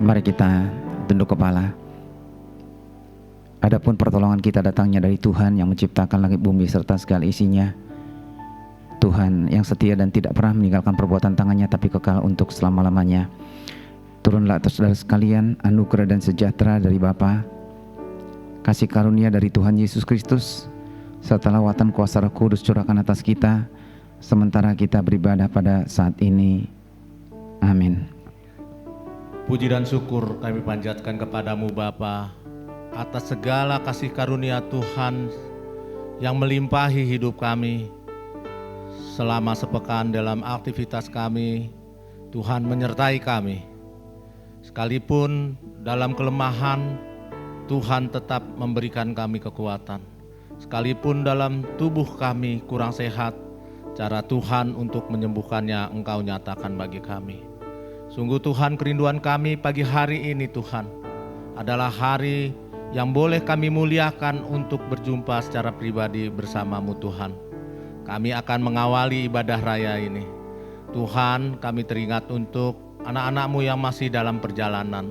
Mari kita tunduk kepala. Adapun pertolongan kita datangnya dari Tuhan yang menciptakan langit bumi serta segala isinya. Tuhan yang setia dan tidak pernah meninggalkan perbuatan tangannya, tapi kekal untuk selama-lamanya. Turunlah atas saudara sekalian anugerah dan sejahtera dari Bapa, kasih karunia dari Tuhan Yesus Kristus, serta lawatan kuasa Roh Kudus curahkan atas kita, sementara kita beribadah pada saat ini. Amin. Puji dan syukur kami panjatkan kepadamu Bapa, atas segala kasih karunia Tuhan yang melimpahi hidup kami. Selama sepekan dalam aktivitas kami, Tuhan menyertai kami. Sekalipun dalam kelemahan, Tuhan tetap memberikan kami kekuatan. Sekalipun dalam tubuh kami kurang sehat, cara Tuhan untuk menyembuhkannya Engkau nyatakan bagi kami. Sungguh Tuhan, kerinduan kami pagi hari ini Tuhan adalah hari yang boleh kami muliakan untuk berjumpa secara pribadi bersamamu Tuhan. Kami akan mengawali ibadah raya ini. Tuhan, kami teringat untuk anak-anak-Mu yang masih dalam perjalanan.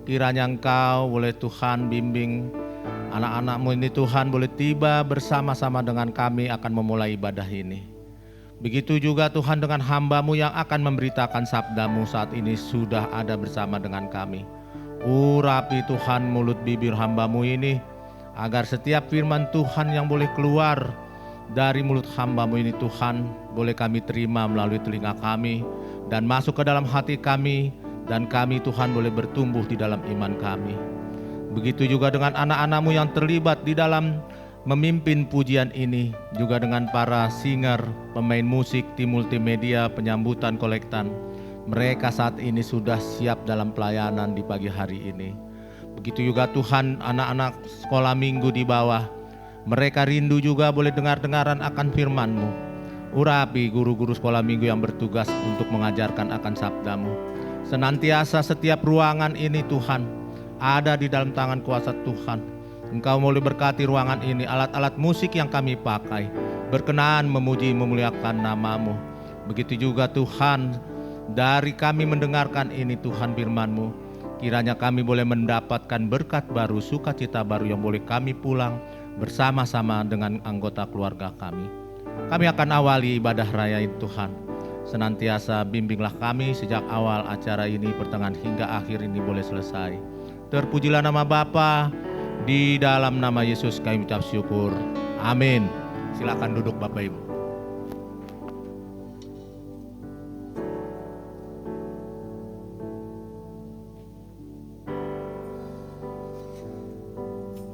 Kiranya Engkau boleh Tuhan bimbing anak-anak-Mu ini Tuhan boleh tiba bersama-sama dengan kami akan memulai ibadah ini. Begitu juga Tuhan dengan hamba-Mu yang akan memberitakan sabda-Mu saat ini sudah ada bersama dengan kami. Urapi Tuhan mulut bibir hamba-Mu ini, agar setiap firman Tuhan yang boleh keluar dari mulut hamba-Mu ini Tuhan, boleh kami terima melalui telinga kami dan masuk ke dalam hati kami, dan kami Tuhan boleh bertumbuh di dalam iman kami. Begitu juga dengan anak-anak-Mu yang terlibat di dalam memimpin pujian ini, juga dengan para singer, pemain musik, tim multimedia, penyambutan kolektan. Mereka saat ini sudah siap dalam pelayanan di pagi hari ini. Begitu juga Tuhan anak-anak sekolah minggu di bawah, mereka rindu juga boleh dengar-dengaran akan firman-Mu. Urapi guru-guru sekolah minggu yang bertugas untuk mengajarkan akan sabda-Mu. Senantiasa setiap ruangan ini Tuhan ada di dalam tangan kuasa Tuhan. Engkau boleh berkati ruangan ini, alat-alat musik yang kami pakai berkenan memuji memuliakan nama-Mu. Begitu juga Tuhan, dari kami mendengarkan ini Tuhan firman-Mu, kiranya kami boleh mendapatkan berkat baru, sukacita baru yang boleh kami pulang bersama-sama dengan anggota keluarga kami. Kami akan awali ibadah raya ini Tuhan. Senantiasa bimbinglah kami sejak awal acara ini, pertengahan hingga akhir ini boleh selesai. Terpujilah nama Bapa, di dalam nama Yesus kami ucap syukur. Amin. Silakan duduk Bapak Ibu.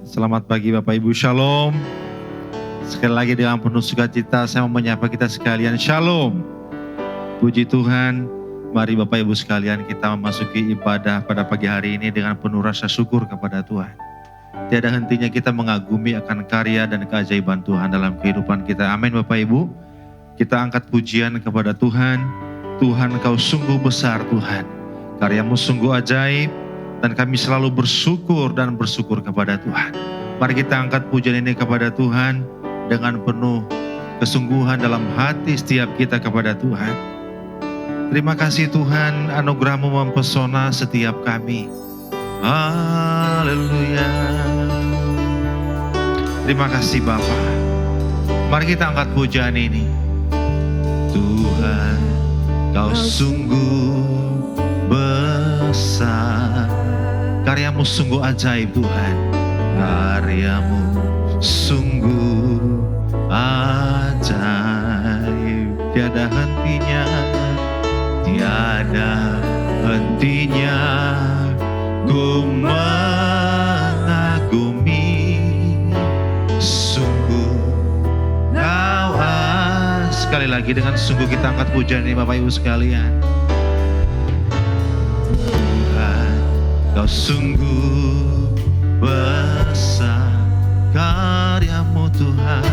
Selamat pagi Bapak Ibu, Shalom. Sekali lagi dengan penuh sukacita saya mau menyapa kita sekalian, Shalom. Puji Tuhan, mari Bapak Ibu sekalian kita memasuki ibadah pada pagi hari ini dengan penuh rasa syukur kepada Tuhan. Tiada hentinya kita mengagumi akan karya dan keajaiban Tuhan dalam kehidupan kita. Amin Bapak Ibu. Kita angkat pujian kepada Tuhan. Tuhan, Engkau sungguh besar Tuhan. Karya-Mu sungguh ajaib. Dan kami selalu bersyukur dan bersyukur kepada Tuhan. Mari kita angkat pujian ini kepada Tuhan dengan penuh kesungguhan dalam hati setiap kita kepada Tuhan. Terima kasih Tuhan, anugerah-Mu mempesona setiap kami. Haleluya. Terima kasih Bapa. Mari kita angkat pujian ini. Tuhan, Kau sungguh besar. Karya-Mu sungguh ajaib Tuhan. Karya-Mu sungguh ajaib. Tiada hentinya, tiada hentinya ku mengagumi. Sungguh Kau sekali lagi dengan sungguh kita angkat pujian ini Bapak Ibu sekalian. Kau sungguh besar, karya-Mu Tuhan,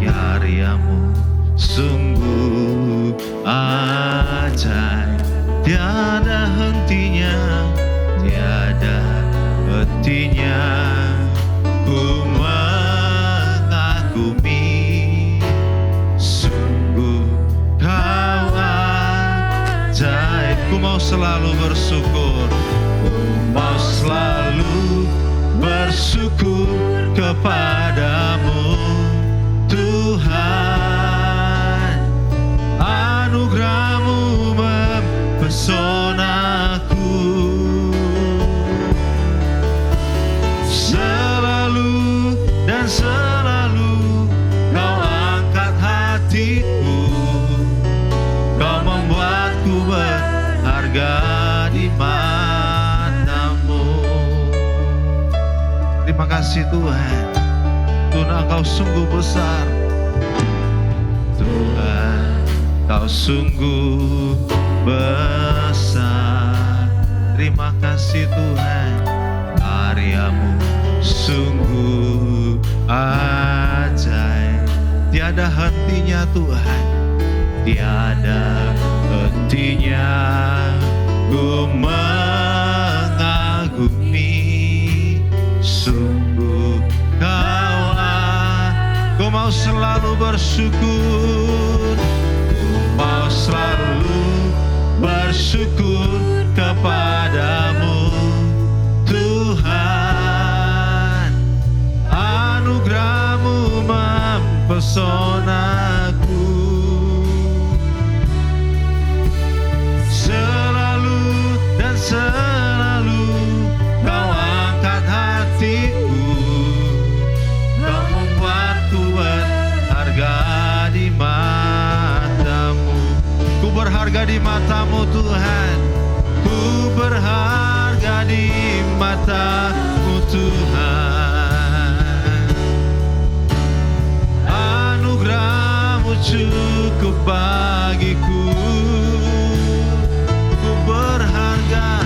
karya-Mu sungguh ajaib. Tiada hentinya, tiada hentinya ku mengagumi. Sungguh Kau ajaib. Ku mau mau selalu bersyukur. Ku mau selalu bersyukur kepadamu Tuhan. Anugerah-Mu mempesonaku. Selalu dan selalu Kau angkat hatiku. Kau membuatku berharga di mata-Mu. Terima kasih Tuhan. Tuhan, Engkau sungguh besar. Tuhan, Kau sungguh besar. Terima kasih Tuhan. Karya-Mu sungguh ajaib. Tiada hentinya Tuhan, tiada hentinya. Ku mengagumi sungguh Ku mau selalu bersyukur. Ku mau selalu bersyukur kepadamu Tuhan. Anugerah-Mu mempesonaku. Selalu dan selalu Kau angkat hatiku. Kau membuatku berharga di mata-Mu. Ku berharga di mata-Mu Tuhan. Ku berharga di mata-Mu Tuhan. Anugerah-Mu cukup bagiku. Ku berharga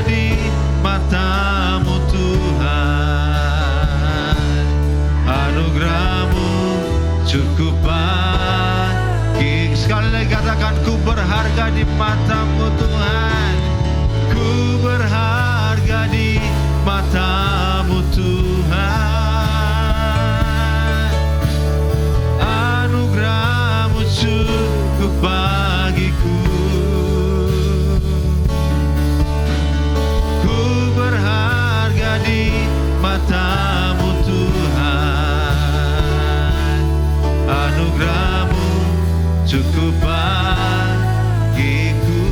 di mata-Mu Tuhan. Anugerah-Mu cukup bagi. Sekali lagi katakan, ku berharga di mata-Mu Tuhan. Ku berharga di mata-Mu Tuhan. Anugerah-Mu cukup bagiku. Ku berharga di mata-Mu Tuhan. Anugerah-Mu cukup bagiku.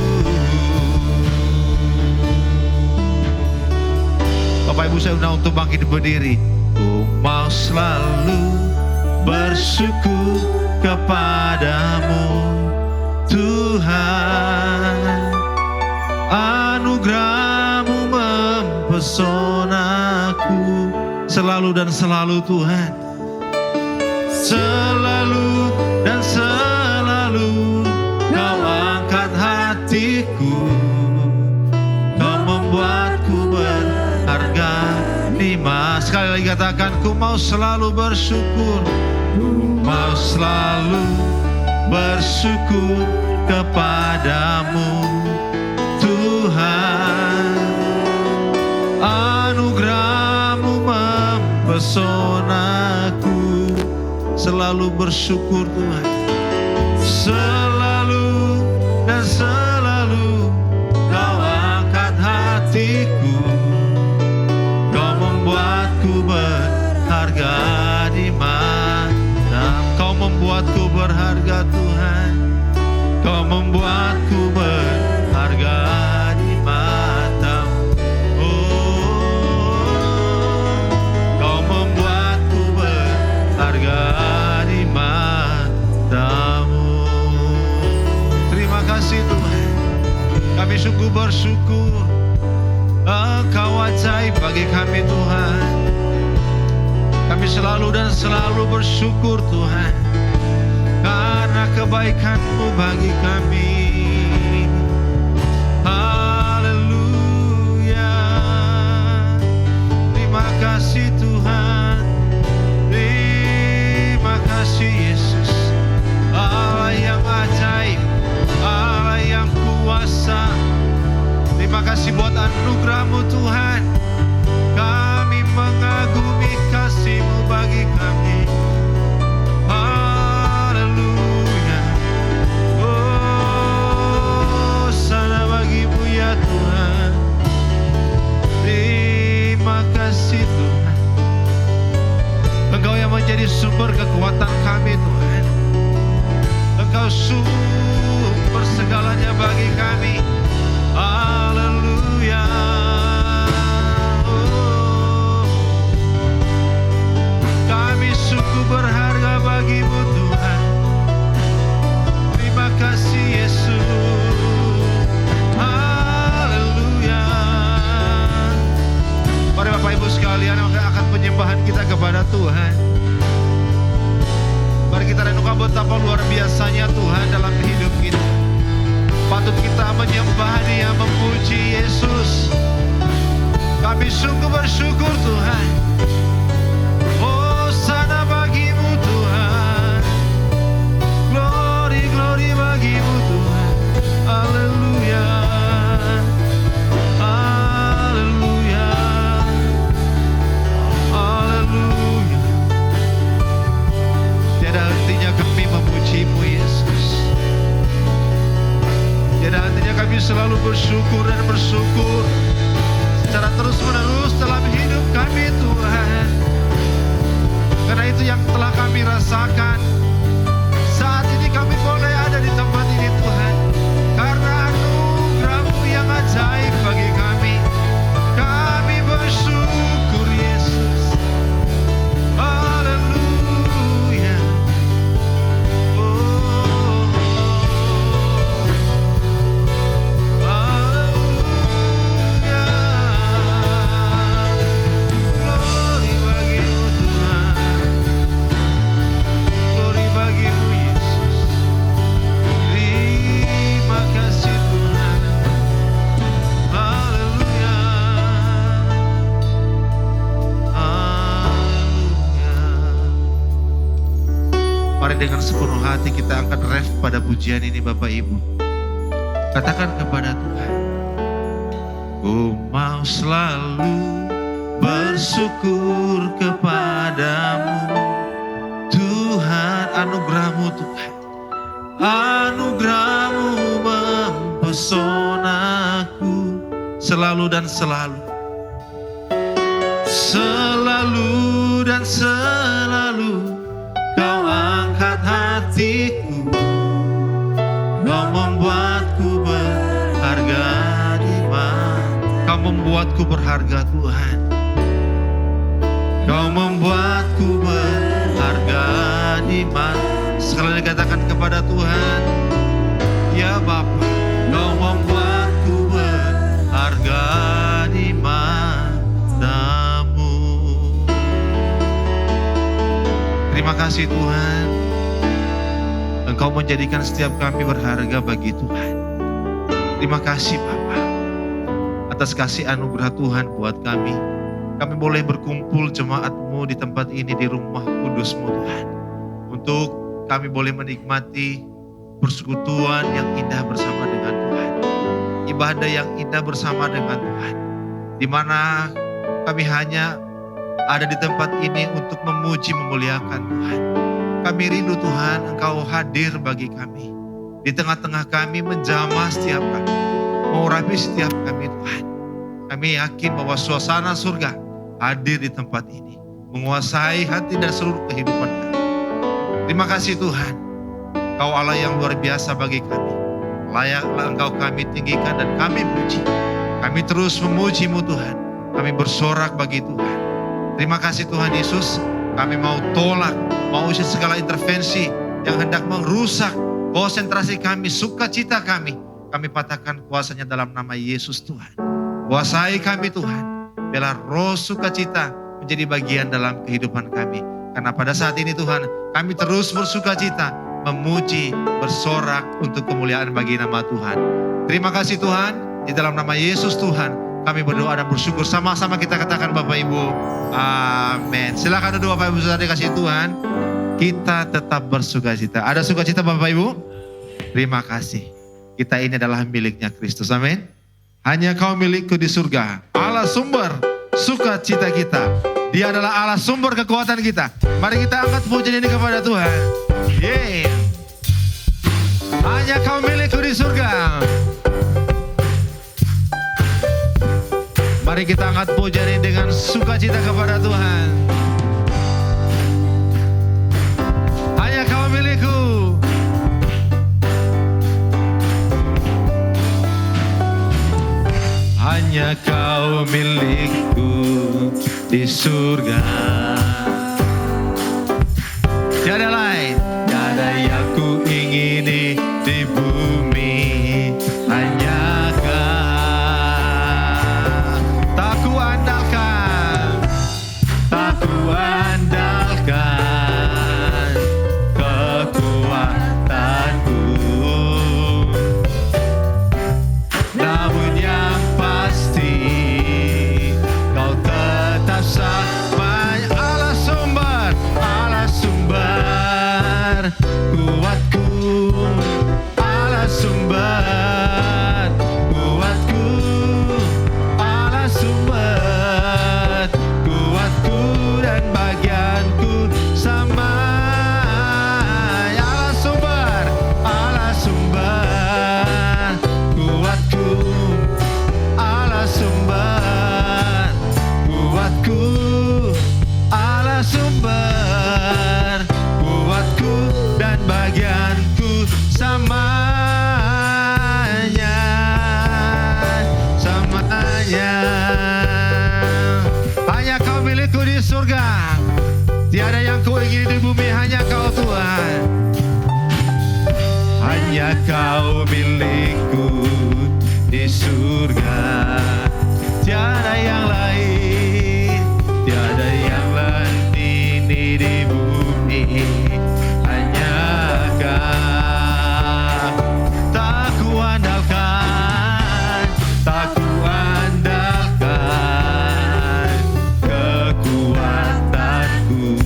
Bapak Ibu, saya undang untuk bangkit berdiri. Ku mau selalu bersyukur kepadamu Tuhan. Anugerah-Mu mempesonaku. Selalu dan selalu Tuhan. Selalu dan selalu Kau angkat hatiku. Kau membuatku berharga di mata. Sekali lagi katakan, ku mau selalu bersyukur. Ku mau selalu bersyukur kepadamu Tuhan. Anugerah-Mu mempesonaku. Selalu bersyukur Tuhan. Selalu dan selalu Kau angkat hatiku. Kau membuatku berharga di mata. Kau membuatku berharga Tuhan. Kau membuatku berharga di mata. Oh, Kau membuatku berharga di mata-Mu. Terima kasih Tuhan. Kami sungguh bersyukur. Engkau ajaib bagi kami Tuhan. Kami selalu dan selalu bersyukur Tuhan, karena kebaikan-Mu bagi kami. Haleluya. Terima kasih Tuhan. Terima kasih Yesus. Allah yang ajaib, Allah yang kuasa. Terima kasih buat anugerah-Mu Tuhan. Kami mengagumi kasih-Mu bagi kami. Haleluya. Oh, kami. Haleluya. Kami sungguh berharga bagimu Tuhan. Terima kasih Yesus. Haleluya. Mari Bapak Ibu sekalian, akan penyembahan kita kepada Tuhan. Mari kita renungkan betapa luar biasanya Tuhan dalam hidup kita. Patut kita menyembah Dia, memuji Yesus. Kami sungguh bersyukur Tuhan. Hosana bagimu Tuhan. Glory, glory bagimu Tuhan. Haleluya. Haleluya. Haleluya. Tiada hentinya kami memuji-Mu Yesus. Tiada hentinya kami selalu bersyukur dan bersyukur secara terus-menerus dalam hidup kami Tuhan. Karena itu yang telah kami rasakan. Saat ini kami boleh ada di tempat ini Tuhan. Karena anugerah-Mu yang ajaib bagi kami. Kami bersyukur Yesus. Haleluya. Oh. Haleluya. Glory bagimu Tuhan. Glory bagimu Yesus. Terima kasih Tuhan. Haleluya. Haleluya. Mari dengan sepenuh hati kita angkat ref pada pujian ini Bapak Ibu. Katakan kepada Tuhan, ku mau selalu bersyukur kepadamu Tuhan. Anugerah-Mu Tuhan, anugerah-Mu mempesonaku selalu dan selalu. Selalu dan selalu Kau angkat hatiku. Kau membuatku berharga di mata. Kau membuatku berharga Tuhan. Kau membuatku berharga di mata. Sekali lagi katakan kepada Tuhan, ya Bapa, Kau membuatku berharga di mata-Mu. Terima kasih Tuhan. Engkau menjadikan setiap kami berharga bagi Tuhan. Terima kasih Bapa atas kasih anugerah Tuhan buat kami. Kami boleh berkumpul jemaat-Mu di tempat ini, di rumah kudus-Mu Tuhan. Untuk kami boleh menikmati persekutuan yang indah bersama dengan Tuhan. Ibadah yang indah bersama dengan Tuhan. Di mana kami hanya ada di tempat ini untuk memuji, memuliakan Tuhan. Kami rindu Tuhan, Engkau hadir bagi kami. Di tengah-tengah kami, menjamah setiap kami, mengurapi setiap kami Tuhan. Kami yakin bahwa suasana surga hadir di tempat ini, menguasai hati dan seluruh kehidupan kami. Terima kasih Tuhan, Kau Allah yang luar biasa bagi kami. Layaklah Engkau kami tinggikan dan kami puji. Kami terus memuji-Mu Tuhan. Kami bersorak bagi Tuhan. Terima kasih Tuhan Yesus. Kami mau tolak, mau usir segala intervensi yang hendak merusak konsentrasi kami, sukacita kami. Kami patahkan kuasanya dalam nama Yesus Tuhan. Kuasai kami Tuhan. Biarlah roh sukacita menjadi bagian dalam kehidupan kami. Karena pada saat ini Tuhan, kami terus bersukacita, memuji, bersorak untuk kemuliaan bagi nama Tuhan. Terima kasih Tuhan. Di dalam nama Yesus Tuhan, kami berdoa dan bersyukur. Sama-sama kita katakan Bapak Ibu, amin. Silakan duduk Bapak Ibu, saudara dikasih Tuhan. Kita tetap bersukacita. Ada sukacita Bapak Ibu? Terima kasih. Kita ini adalah miliknya Kristus, amin. Hanya Kau milikku di surga. Allah sumber sukacita kita. Dia adalah Allah sumber kekuatan kita. Mari kita angkat pujian ini kepada Tuhan. Yeah. Hanya Kau milikku di surga. Mari kita angkat pujian ini dengan sukacita kepada Tuhan. Hanya Kau milikku. hanya Kau milikku di surga. Tiada lain, tiada yang ku ingini di bumi, hanya Kau. Tak ku andalkan, tak ku andalkan kekuatanku, namun yang pasti Kau tetap sama. Allah sumber, Allah sumber kuatku, Allah sumber kuatku, Allah sumber kuatku dan bagianku sama. Allah sumber, Allah sumber kuatku, Allah sumber kuatku, Allah sumber kuatku dan bagianku samanya, samanya. Hanya Kau milikku di surga, tiada yang ku ingin di bumi, hanya Kau Tuhan. Hanya Kau milikku di surga, tiada yang lain, tiada yang lain ini di bumi, hanya Kau. Tak ku andalkan, tak ku andalkan kekuatanku,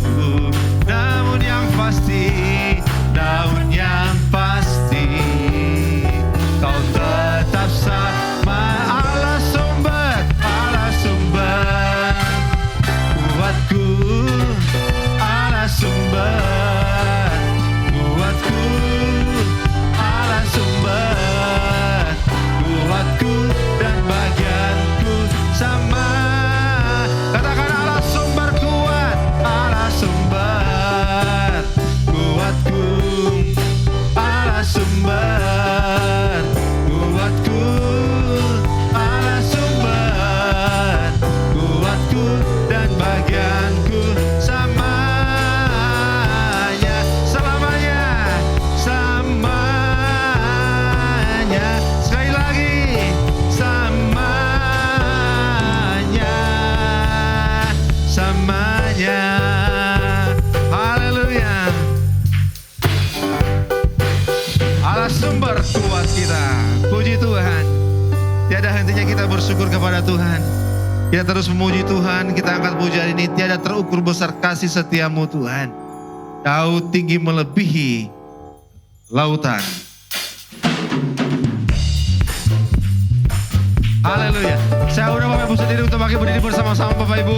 namun yang pasti, namun yang pasti Kau tetap sama. Allah sumber, Allah sumber kuatku, Allah sumber kuatku, Allah sumber kuatku dan bagianku sama. Katakan Allah sumber kuat, Allah sumber kuatku, Allah sumber kuatku, Allah sumber kuatku dan bagianku samanya, selamanya, samanya. Sekali lagi, samanya, samanya. Haleluya. Allah sumber kuat kita. Puji Tuhan. Tiada hentinya kita bersyukur kepada Tuhan. Kita terus memuji Tuhan. Kita angkat pujian ini. Tiada terukur besar kasih setiamu Tuhan. Kau tinggi melebihi lautan. Haleluya. Saya undang Bapak Ibu sendiri untuk bagi berdiri bersama-sama Bapak Ibu.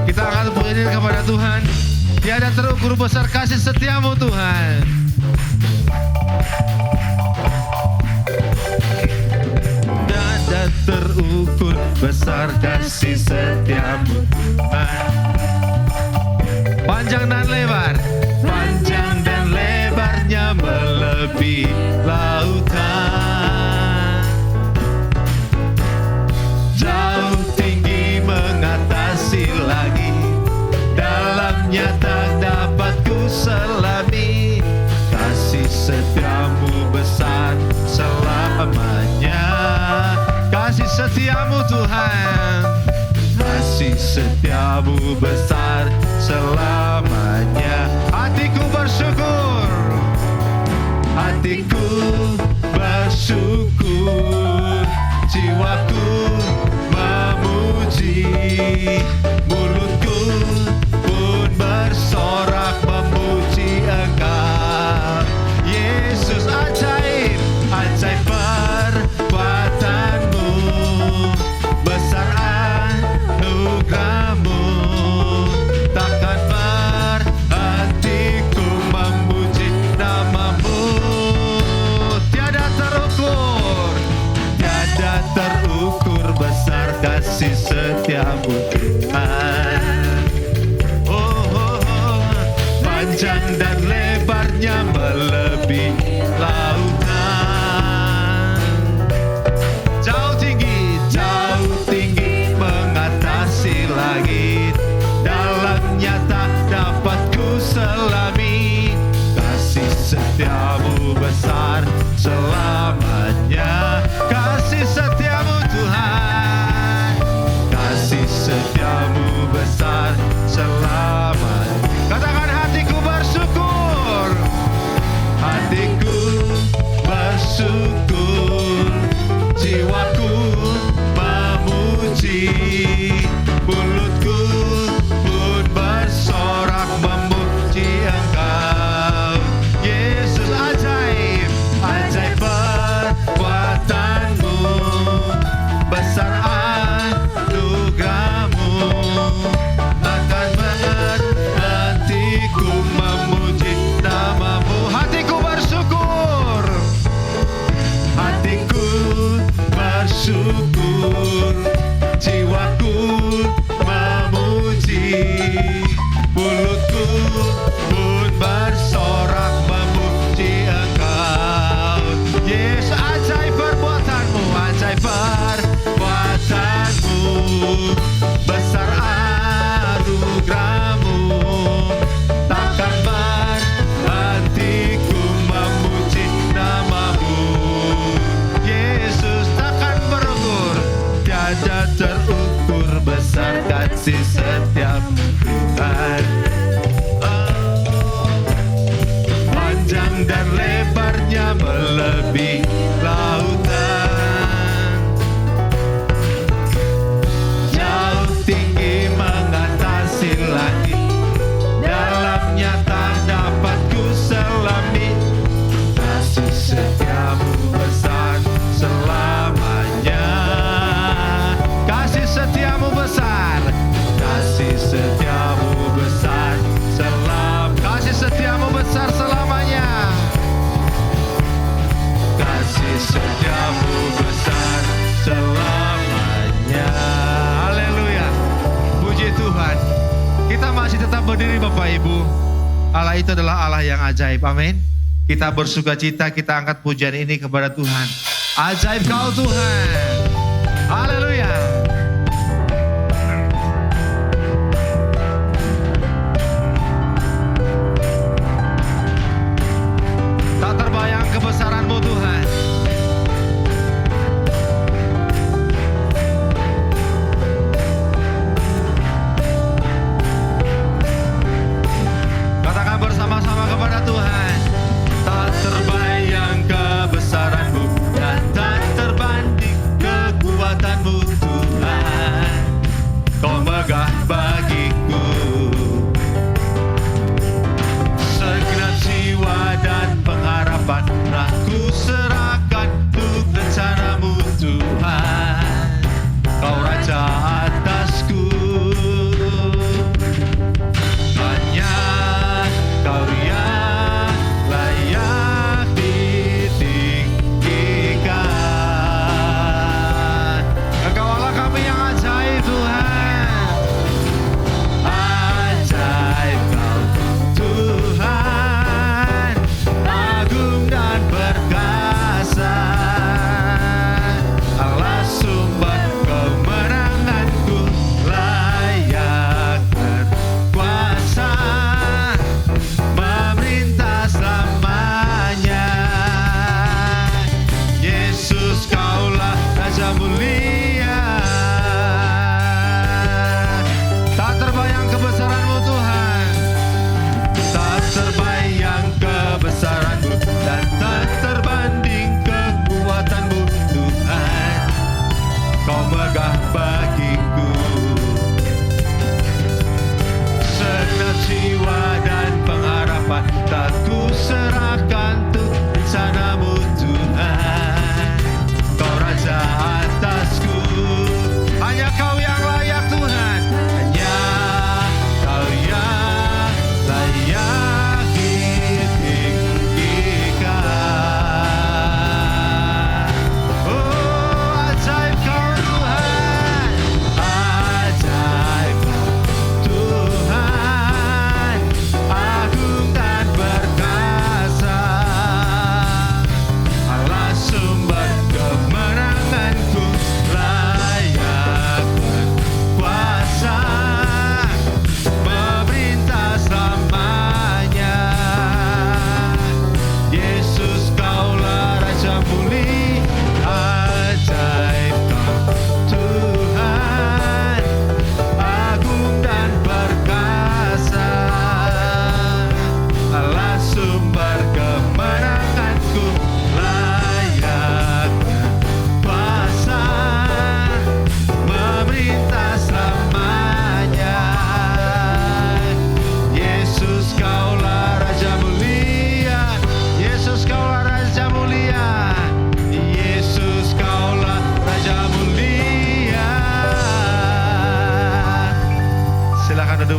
Kita angkat pujian ini kepada Tuhan. Tiada terukur besar kasih setiamu Tuhan. Tiada terukur besar kasih setiamu Tuhan. Panjang dan lebar, panjang dan lebarnya melebihi lautan. Jauh tinggi mengatasi lagi, dalamnya tak dapat ku selami. Kasih setiamu besar selamanya. Kasih setiamu Tuhan, kasih setiamu besar selamanya. Hatiku bersyukur, hatiku bersyukur, jiwaku memuji, mulutku pun bersorak memuji Engkau. Yesus, ajaib, ajaib perbuatanmu, besar anugerahmu, takkan berhentiku memuji namamu. Tiada terukur besar kasih setiamu Tuhan. setiamu besar selamanya. Kasih setiamu Tuhan, kasih setiamu besar selamanya. Katakan hatiku bersyukur, hatiku bersyukur, jiwaku memuji, mulutku pun bersorak memuji Engkau. Yesus, ajaib, ajaib perbuatanmu, besar anugerahmu, takkan berhentiku memuji namamu. Hatiku bersyukur, hatiku bersyukur, jiwaku memuji, mulutku pun bersorak memuji Engkau. Yesus, ajaib perbuatanmu, ajaib perbuatanmu, besar anugerahmu, takkan berhentiku memuji namamu. Yesus, takkan berukur, tiada terukur besar kasih setiamu Tuhan. Panjang dan lebarnya melebihi lautan, jauh tinggi mengatasi langit, dalamnya tak dapat ku selami. Kasih setiamu besar selamanya, kasih setiamu besar, kasih setiamu besar kasih setiamu besar selamanya, kasih setiamu besar selamanya. Haleluya, puji Tuhan. Kita masih tetap berdiri Bapak Ibu. Allah itu adalah Allah yang ajaib, amin. Kita bersuka cita, kita angkat pujian ini kepada Tuhan. Ajaib Kau Tuhan, haleluya. Tak terbayang kebesaran-Mu Tuhan. Katakan bersama-sama kepada Tuhan. Tak terbayang kebesaran-Mu dan tak terbanding kekuatan-Mu Tuhan. Kau megah bagiku, segenap jiwa dan pengharapan aku serahkan untuk rencana-Mu Tuhan. Kau Raja atasku, hanya Kau yang layak ditinggikan. Engkau Allah kami yang ajaib Tuhan, ajaib Kau Tuhan, agung dan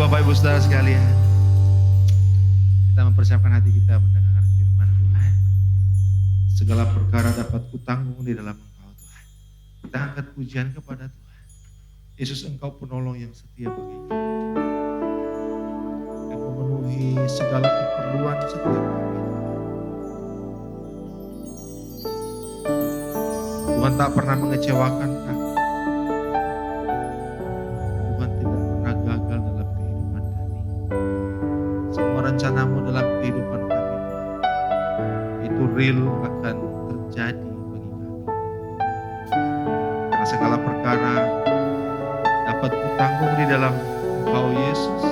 Bapak Ibu Saudara sekalian, kita mempersiapkan hati kita mendengarkan firman Tuhan. Segala perkara dapat kutanggung di dalam Engkau Tuhan. Kita angkat pujian kepada Tuhan. Yesus, Engkau penolong yang setia bagi kami, yang memenuhi segala keperluan setiap kami. Tuhan tak pernah mengecewakan kami. Tuhan tidak pernah gagal dalam kehidupan kami. Semua rencanamu dalam kehidupan kami, itu real akan terjadi bagi kami. Karena segala perkara dapat kutanggung di dalam Engkau Yesus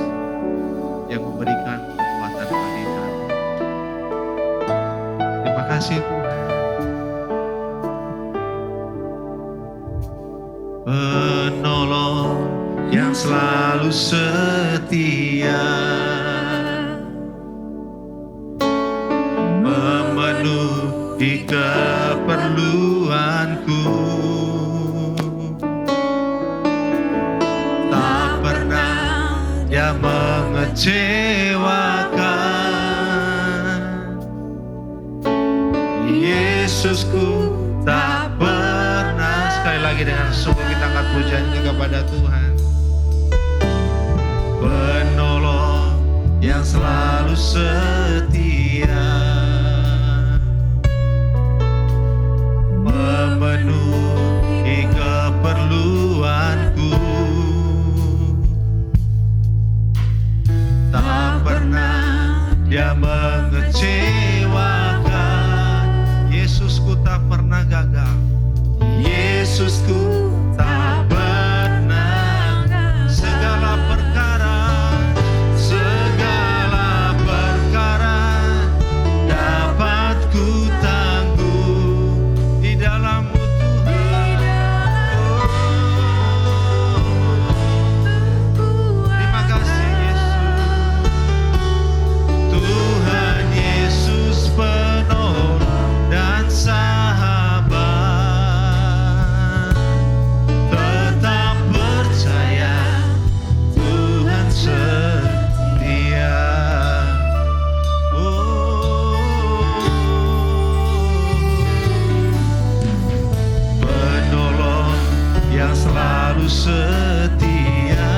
yang memberikan kekuatan bagi kami. Terima kasih Tuhan. Penolong yang selalu setia, memenuhi keperluanku, tak pernah Dia mengecewakan. Yesusku tak pernah. Sekali lagi dengan sungguh kita angkat pujian kepada Tuhan. Penolong yang selalu setia, memenuhi keperluanku, tak pernah Dia mengecewakan. Yesusku tak pernah gagal. Yesusku tak pernah. Segala perkara dapat ku tanggung di dalam-Mu Tuhan. Terima kasih Yesus. Tuhan Yesus penolong dan sahabat, tetap percaya Tuhan setia. Penolong yang selalu setia,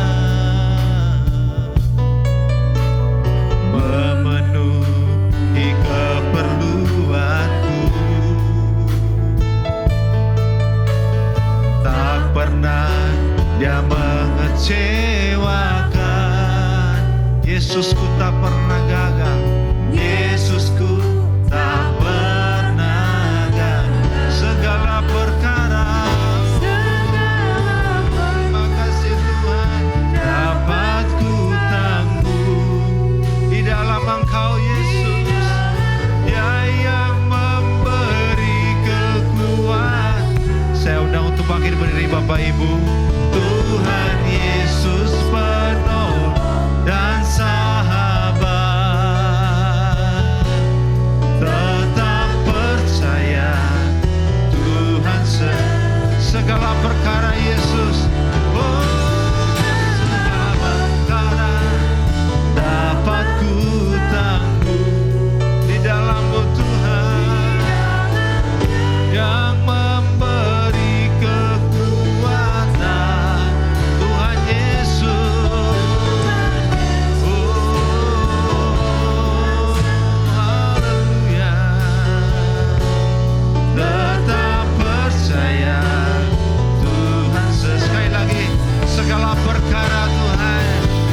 memenuhi keperluanku, tak pernah Dia mengecewakan. Yesusku tak pernah gagal. Yesusku tak pernah gagal. Segala perkara, terima kasih Tuhan, dapat ku tanggung di dalam Engkau Yesus. Dia yang memberi kekuatan. Saya undang untuk bangkit berdiri Bapak Ibu. Tuhan Yesus penolong dan sahabat, tetap percaya Tuhan segala perkara Yesus. Segala perkara dapat ku tanggung di dalam-Mu Tuhan, yang memberi kekuatan. Tuhan Yesus, haleluya. Tetap percaya Tuhan. Sekali lagi, segala perkara Tuhan,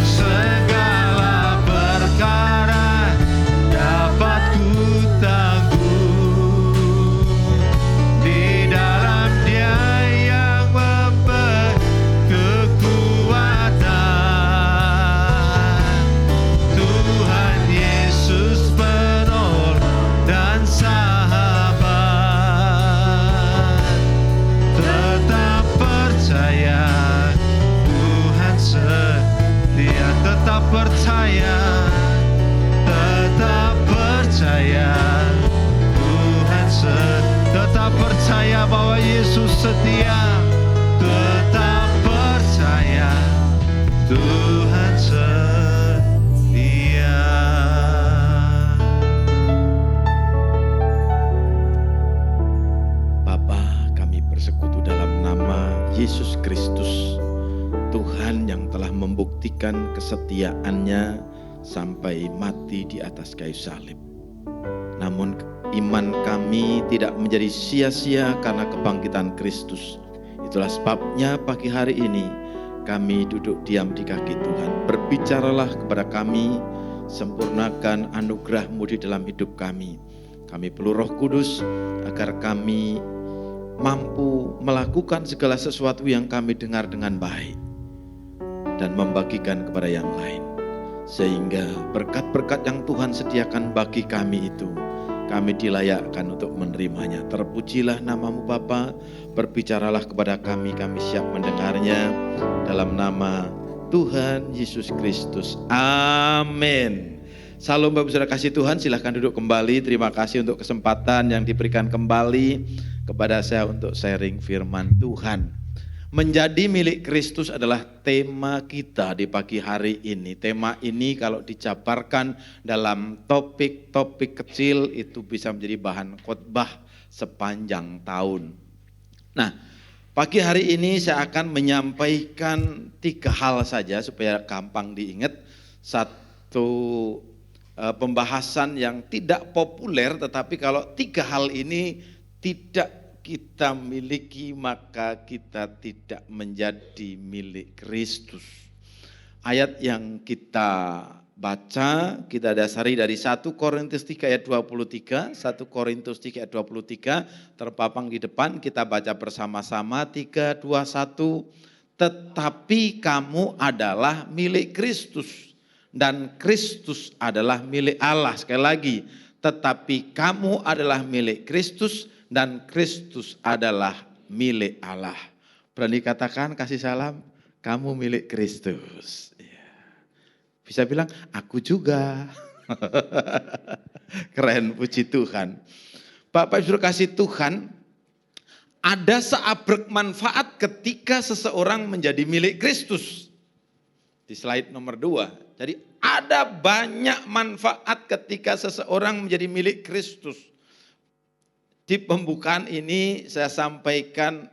segala perkara dapat ku tanggung di dalam Dia yang memberi kekuatan. Tuhan Yesus penolong dan sahabat, tetap percaya Tuhan setia. Tetap percaya, tetap percaya Tuhan setia. Tetap percaya bahwa Yesus setia. Tetap percaya Tuhan setia. Yesus Kristus, Tuhan yang telah membuktikan kesetiaannya sampai mati di atas kayu salib. Namun iman kami tidak menjadi sia-sia karena kebangkitan Kristus. Itulah sebabnya pagi hari ini kami duduk diam di kaki Tuhan. Berbicaralah kepada kami, sempurnakan anugerah-Mu di dalam hidup kami. Kami perlu Roh Kudus agar kami mampu melakukan segala sesuatu yang kami dengar dengan baik dan membagikan kepada yang lain. Sehingga berkat-berkat yang Tuhan sediakan bagi kami itu, kami dilayakkan untuk menerimanya. Terpujilah nama-Mu Bapa, berbicaralah kepada kami, kami siap mendengarnya dalam nama Tuhan Yesus Kristus. Amin. Salam Bapak Saudara kasih Tuhan, silahkan duduk kembali. Terima kasih untuk kesempatan yang diberikan kembali kepada saya untuk sharing firman Tuhan. Menjadi milik Kristus adalah tema kita di pagi hari ini. Tema ini kalau dijabarkan dalam topik-topik kecil itu bisa menjadi bahan khotbah sepanjang tahun. Nah, pagi hari ini saya akan menyampaikan 3 hal saja supaya gampang diingat. Satu pembahasan yang tidak populer, tetapi kalau 3 hal ini tidak kita miliki maka kita tidak menjadi milik Kristus. Ayat yang kita baca kita dasari dari 1 Korintus 3 ayat 23, 1 Korintus 3 ayat 23 terpapang di depan, kita baca bersama-sama 3, 2, 1. Tetapi kamu adalah milik Kristus dan Kristus adalah milik Allah. Sekali lagi, tetapi kamu adalah milik Kristus dan Kristus adalah milik Allah. Berani katakan, kasih salam, kamu milik Kristus. Bisa bilang, aku juga. Keren, puji Tuhan. Bapak Ibu kasih Tuhan, ada seabrek manfaat ketika seseorang menjadi milik Kristus. Di slide nomor 2. Jadi ada banyak manfaat ketika seseorang menjadi milik Kristus. Di pembukaan ini saya sampaikan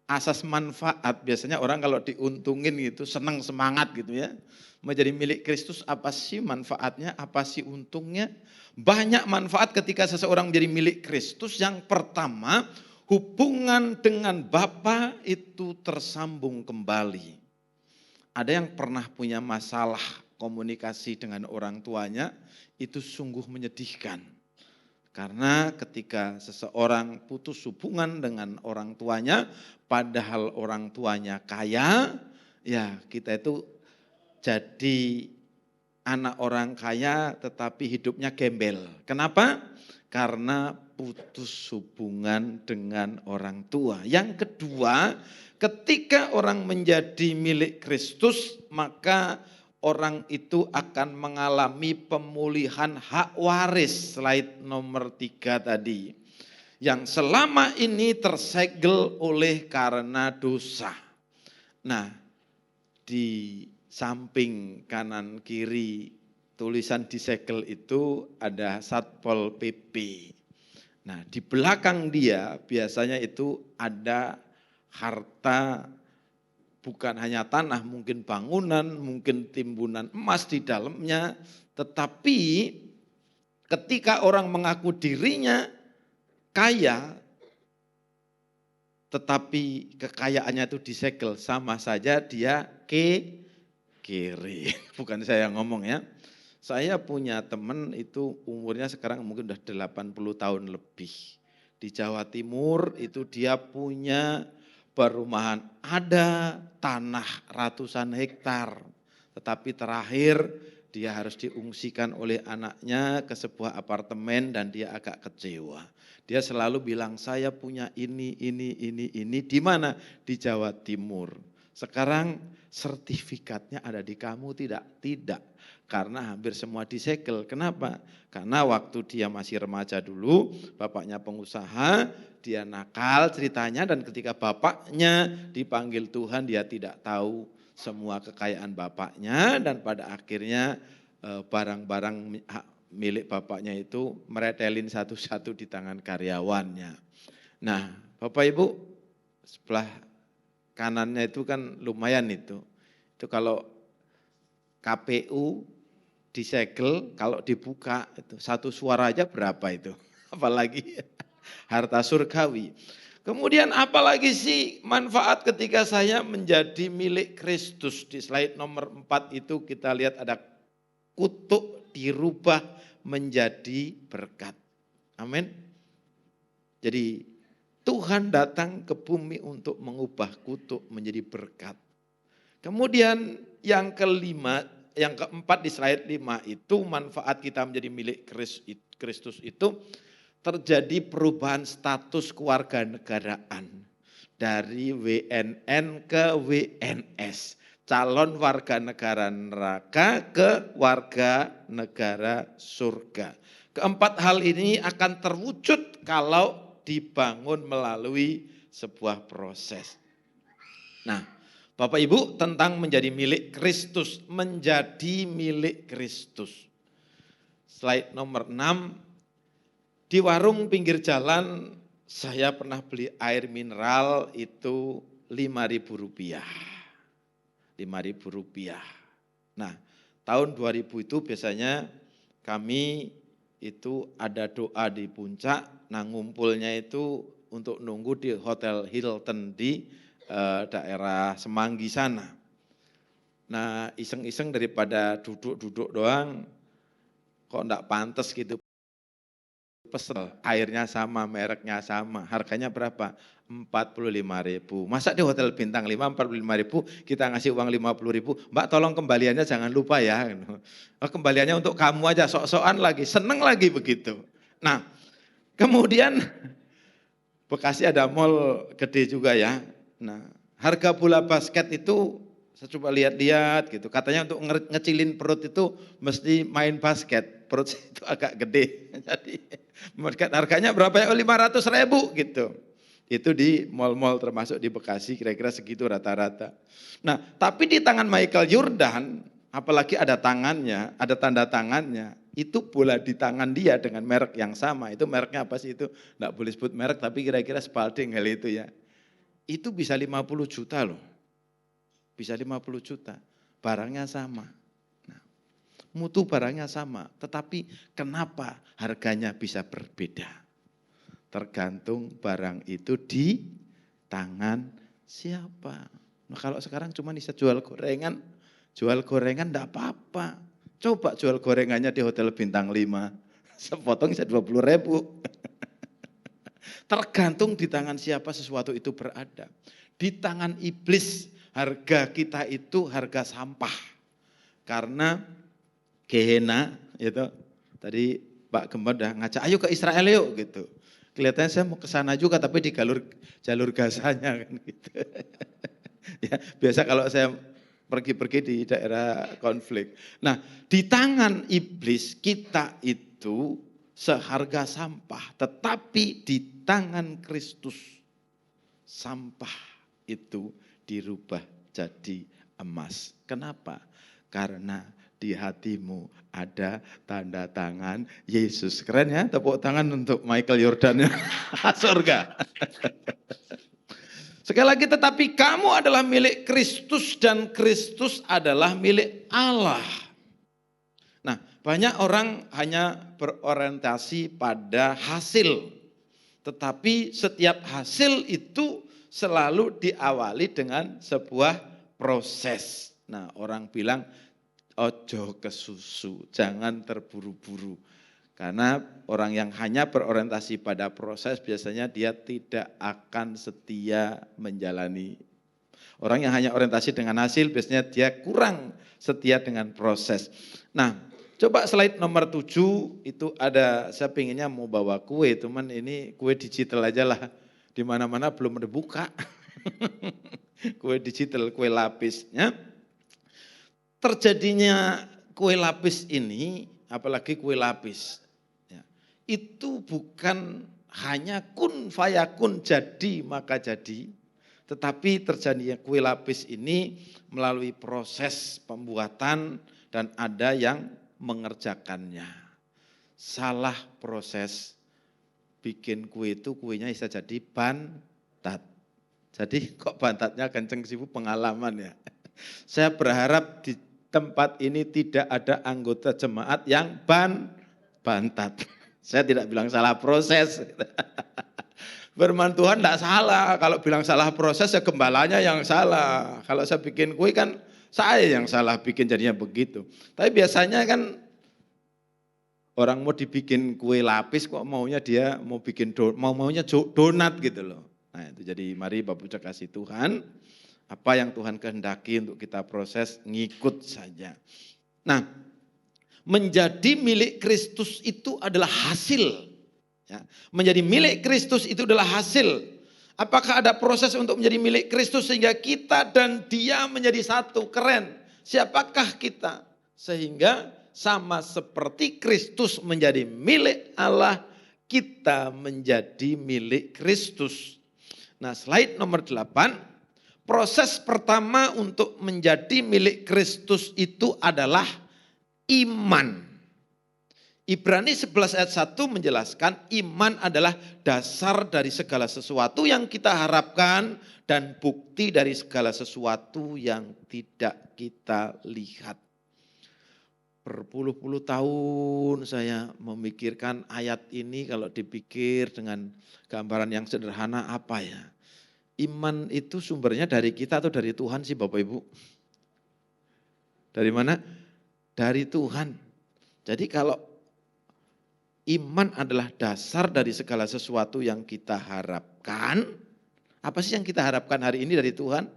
asas manfaat. Biasanya orang kalau diuntungin gitu senang semangat gitu ya. Menjadi milik Kristus apa sih manfaatnya, apa sih untungnya? Banyak manfaat ketika seseorang menjadi milik Kristus. Yang pertama, hubungan dengan Bapa itu tersambung kembali. Ada yang pernah punya masalah komunikasi dengan orang tuanya, itu sungguh menyedihkan. Karena ketika seseorang putus hubungan dengan orang tuanya, padahal orang tuanya kaya, ya kita itu jadi anak orang kaya tetapi hidupnya gembel. Kenapa? Karena putus hubungan dengan orang tua. Yang kedua, ketika orang menjadi milik Kristus, maka orang itu akan mengalami pemulihan hak waris. Slide nomor 3 tadi. Yang selama ini tersegel oleh karena dosa. Nah, di samping kanan kiri tulisan disegel itu ada Satpol PP. Nah, di belakang dia biasanya itu ada harta, bukan hanya tanah, mungkin bangunan, mungkin timbunan emas di dalamnya. Tetapi ketika orang mengaku dirinya kaya, tetapi kekayaannya itu disegel, sama saja dia kiri. Bukan saya yang ngomong ya. Saya punya teman itu umurnya sekarang mungkin udah 80 tahun lebih. Di Jawa Timur itu dia punya perumahan, ada tanah ratusan hektar. Tetapi terakhir dia harus diungsikan oleh anaknya ke sebuah apartemen dan dia agak kecewa. Dia selalu bilang, saya punya ini. Di mana? Di Jawa Timur. Sekarang sertifikatnya ada di kamu, tidak? Tidak. Karena hampir semua disegel. Kenapa? Karena waktu dia masih remaja dulu, bapaknya pengusaha, dia nakal ceritanya, dan ketika bapaknya dipanggil Tuhan, dia tidak tahu semua kekayaan bapaknya, dan pada akhirnya barang-barang milik bapaknya itu meretelin satu-satu di tangan karyawannya. Nah, Bapak Ibu, setelah kanannya itu kan lumayan itu. Itu kalau KPU disegel, kalau dibuka itu satu suara aja berapa itu. Apalagi harta surgawi. Kemudian apalagi sih manfaat ketika saya menjadi milik Kristus. Di slide nomor 4 itu kita lihat ada kutuk dirubah menjadi berkat. Amin. Jadi Tuhan datang ke bumi untuk mengubah kutuk menjadi berkat. Kemudian yang kelima, yang keempat di slide 5 itu manfaat kita menjadi milik Kristus itu terjadi perubahan status kewarganegaraan dari WNN ke WNS. Calon warga negara neraka ke warga negara surga. Keempat hal ini akan terwujud kalau dibangun melalui sebuah proses. Nah, Bapak Ibu tentang menjadi milik Kristus, menjadi milik Kristus. Slide nomor 6. Di warung pinggir jalan saya pernah beli air mineral itu Rp5.000. Rp5.000. Nah, tahun 2000 itu biasanya kami itu ada doa di puncak, nah ngumpulnya itu untuk nunggu di Hotel Hilton di daerah Semanggi sana. Nah, iseng-iseng daripada duduk-duduk doang, kok enggak pantas gitu. Pesel, airnya sama, mereknya sama, harganya berapa? 45.000. Masa di hotel bintang 5 45.000, kita ngasih uang 50.000, Mbak tolong kembaliannya jangan lupa ya. Oh, kembaliannya untuk kamu aja, sok-sokan lagi, seneng lagi begitu. Nah, kemudian Bekasi ada mall gede juga ya. Nah, harga bola basket itu saya coba lihat-lihat gitu. Katanya untuk ngecilin perut itu mesti main basket. Perut itu agak gede. Jadi harganya berapa ya? 500.000 gitu. Itu di mall-mall termasuk di Bekasi kira-kira segitu rata-rata. Nah, tapi di tangan Michael Jordan, apalagi ada tangannya, ada tanda tangannya, itu bola di tangan dia dengan merek yang sama. Itu mereknya apa sih itu? Enggak boleh sebut merek tapi kira-kira Spalding kali itu ya. Itu bisa 50 juta loh. Bisa 50 juta. Barangnya sama. Nah, mutu barangnya sama, tetapi kenapa harganya bisa berbeda? Tergantung barang itu di tangan siapa. Nah, kalau sekarang cuma bisa jual gorengan enggak apa-apa. Coba jual gorengannya di hotel bintang 5, sepotong bisa 20.000. Tergantung di tangan siapa sesuatu itu berada. Di tangan iblis harga kita itu harga sampah. Karena Gehenna itu tadi Pak Gembong udah ngajak ayo ke Israel yuk gitu. Kelihatannya saya mau ke sana juga tapi di jalur Gazanya kan gitu. Ya, biasa kalau saya pergi-pergi di daerah konflik. Nah, di tangan iblis kita itu seharga sampah, tetapi di tangan Kristus sampah itu dirubah jadi emas. Kenapa? Karena di hatimu ada tanda tangan Yesus. Keren ya, tepuk tangan untuk Michael Jordan surga. Sekali lagi, tetapi kamu adalah milik Kristus dan Kristus adalah milik Allah. Nah, banyak orang hanya berorientasi pada hasil. Tetapi setiap hasil itu selalu diawali dengan sebuah proses. Nah, orang bilang ojo kesusu, jangan terburu-buru. Karena orang yang hanya berorientasi pada proses biasanya dia tidak akan setia menjalani. Orang yang hanya orientasi dengan hasil biasanya dia kurang setia dengan proses. Nah, coba slide nomor 7 itu ada, saya pinginnya mau bawa kue, cuman ini kue digital aja lah. Di mana-mana belum dibuka. Kue digital, kue lapisnya. Terjadinya kue lapis ini, apalagi kue lapis, ya, itu bukan hanya kun fayakun jadi maka jadi, tetapi terjadinya kue lapis ini melalui proses pembuatan dan ada yang mengerjakannya. Salah proses bikin kue itu kuenya bisa jadi bantat. Jadi kok bantatnya kenceng sih Bu, pengalaman ya. Saya berharap di tempat ini tidak ada anggota jemaat yang bantat. Saya tidak bilang salah proses. Firman Tuhan tidak salah. Kalau bilang salah proses ya gembalanya yang salah. Kalau saya bikin kue kan saya yang salah bikin jadinya begitu. Tapi biasanya kan orang mau dibikin kue lapis kok maunya dia mau bikin maunya donat gitu loh. Nah itu jadi mari Bapak Ibu kasih Tuhan, apa yang Tuhan kehendaki untuk kita proses ngikut saja. Nah menjadi milik Kristus itu adalah hasil. Ya, menjadi milik Kristus itu adalah hasil. Apakah ada proses untuk menjadi milik Kristus sehingga kita dan dia menjadi satu? Keren. Siapakah kita? Sehingga sama seperti Kristus menjadi milik Allah, kita menjadi milik Kristus. Nah, slide nomor 8, proses pertama untuk menjadi milik Kristus itu adalah iman. Ibrani 11 ayat 1 menjelaskan iman adalah dasar dari segala sesuatu yang kita harapkan dan bukti dari segala sesuatu yang tidak kita lihat. Berpuluh-puluh tahun saya memikirkan ayat ini, kalau dipikir dengan gambaran yang sederhana apa ya? Iman itu sumbernya dari kita atau dari Tuhan sih Bapak Ibu? Dari mana? Dari Tuhan. Jadi kalau iman adalah dasar dari segala sesuatu yang kita harapkan. Apa sih yang kita harapkan hari ini dari Tuhan?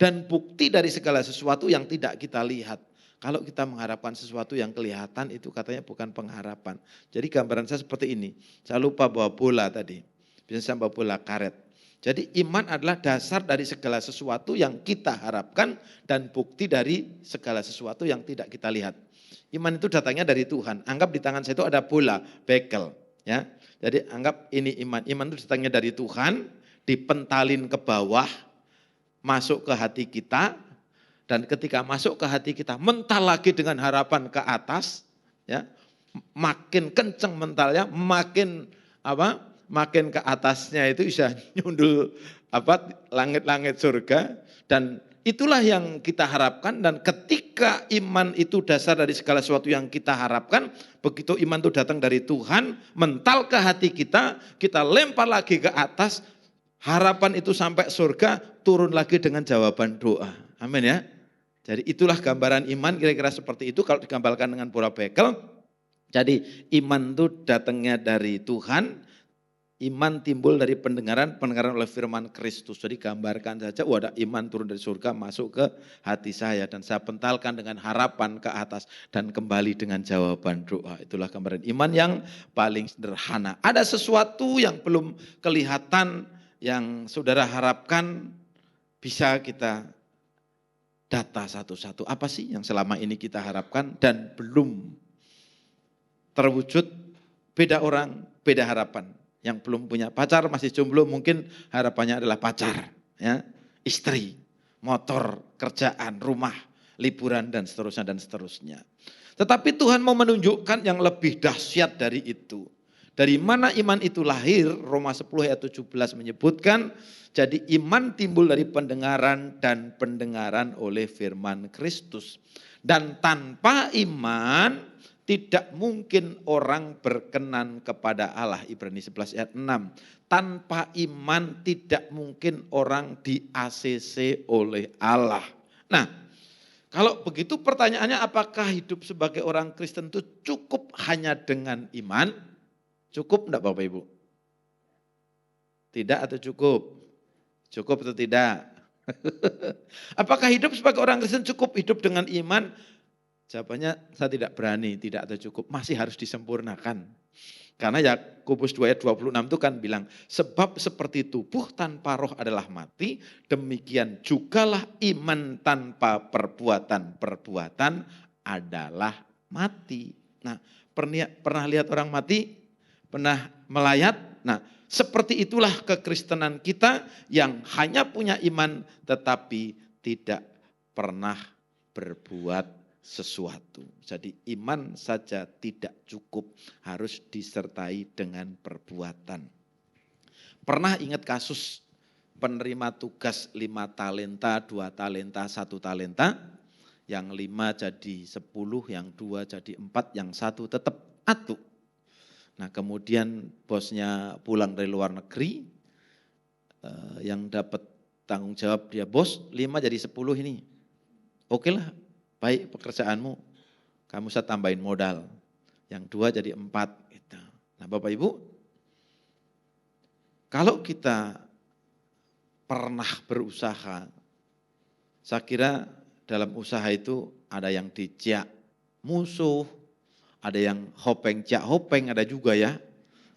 Dan bukti dari segala sesuatu yang tidak kita lihat. Kalau kita mengharapkan sesuatu yang kelihatan itu katanya bukan pengharapan. Jadi gambaran saya seperti ini. Saya lupa bawa bola tadi. Biasanya saya bawa bola karet. Jadi iman adalah dasar dari segala sesuatu yang kita harapkan dan bukti dari segala sesuatu yang tidak kita lihat. Iman itu datangnya dari Tuhan. Anggap di tangan saya itu ada bola, bekel. Ya. Jadi anggap ini iman. Iman itu datangnya dari Tuhan, dipentalin ke bawah, masuk ke hati kita, dan ketika masuk ke hati kita, mental lagi dengan harapan ke atas, ya, makin kenceng mentalnya, makin ke atasnya itu bisa nyundul langit-langit surga, dan itulah yang kita harapkan. Dan ketika iman itu dasar dari segala sesuatu yang kita harapkan, begitu iman itu datang dari Tuhan, mental ke hati kita, kita lempar lagi ke atas, harapan itu sampai surga, turun lagi dengan jawaban doa. Amin ya. Jadi itulah gambaran iman, kira-kira seperti itu kalau digambarkan dengan bola bekel. Jadi iman itu datangnya dari Tuhan, iman timbul dari pendengaran oleh firman Kristus. Jadi gambarkan saja, ada iman turun dari surga masuk ke hati saya dan saya pentalkan dengan harapan ke atas dan kembali dengan jawaban doa. Itulah gambaran iman yang paling sederhana. Ada sesuatu yang belum kelihatan yang saudara harapkan, bisa kita data satu-satu. Apa sih yang selama ini kita harapkan dan belum terwujud? Beda orang, beda harapan. Yang belum punya pacar, masih jomblo, mungkin harapannya adalah pacar, ya, istri, motor, kerjaan, rumah, liburan, dan seterusnya, dan seterusnya. Tetapi Tuhan mau menunjukkan yang lebih dahsyat dari itu. Dari mana iman itu lahir? Roma 10 ayat 17 menyebutkan, jadi iman timbul dari pendengaran dan pendengaran oleh firman Kristus. Dan tanpa iman tidak mungkin orang berkenan kepada Allah. Ibrani 11 ayat 6. Tanpa iman tidak mungkin orang di-ACC oleh Allah. Nah, kalau begitu pertanyaannya, apakah hidup sebagai orang Kristen itu cukup hanya dengan iman? Cukup enggak Bapak Ibu? Tidak atau cukup? Cukup atau tidak? Apakah hidup sebagai orang Kristen cukup hidup dengan iman? Jawabannya saya tidak berani, tidak atau cukup. Masih harus disempurnakan. Karena Yakobus 2 ayat 26 itu kan bilang, sebab seperti tubuh tanpa roh adalah mati, demikian jugalah iman tanpa perbuatan. Perbuatan adalah mati. Nah, pernah lihat orang mati? Pernah melayat? Nah, seperti itulah kekristenan kita yang hanya punya iman tetapi tidak pernah berbuat sesuatu. Jadi iman saja tidak cukup, harus disertai dengan perbuatan. Pernah ingat kasus penerima tugas 5 talenta, 2 talenta, 1 talenta. Yang 5 jadi 10, yang 2 jadi 4, yang 1 tetap atu. Nah kemudian bosnya pulang dari luar negeri, yang dapat tanggung jawab dia bos, 5 jadi 10 ini. Oke lah, baik pekerjaanmu, kamu saya tambahin modal. Yang 2 jadi 4. Gitu. Nah Bapak Ibu, kalau kita pernah berusaha, saya kira dalam usaha itu ada yang diciak musuh, ada yang hopeng ciak hopeng, ada juga ya.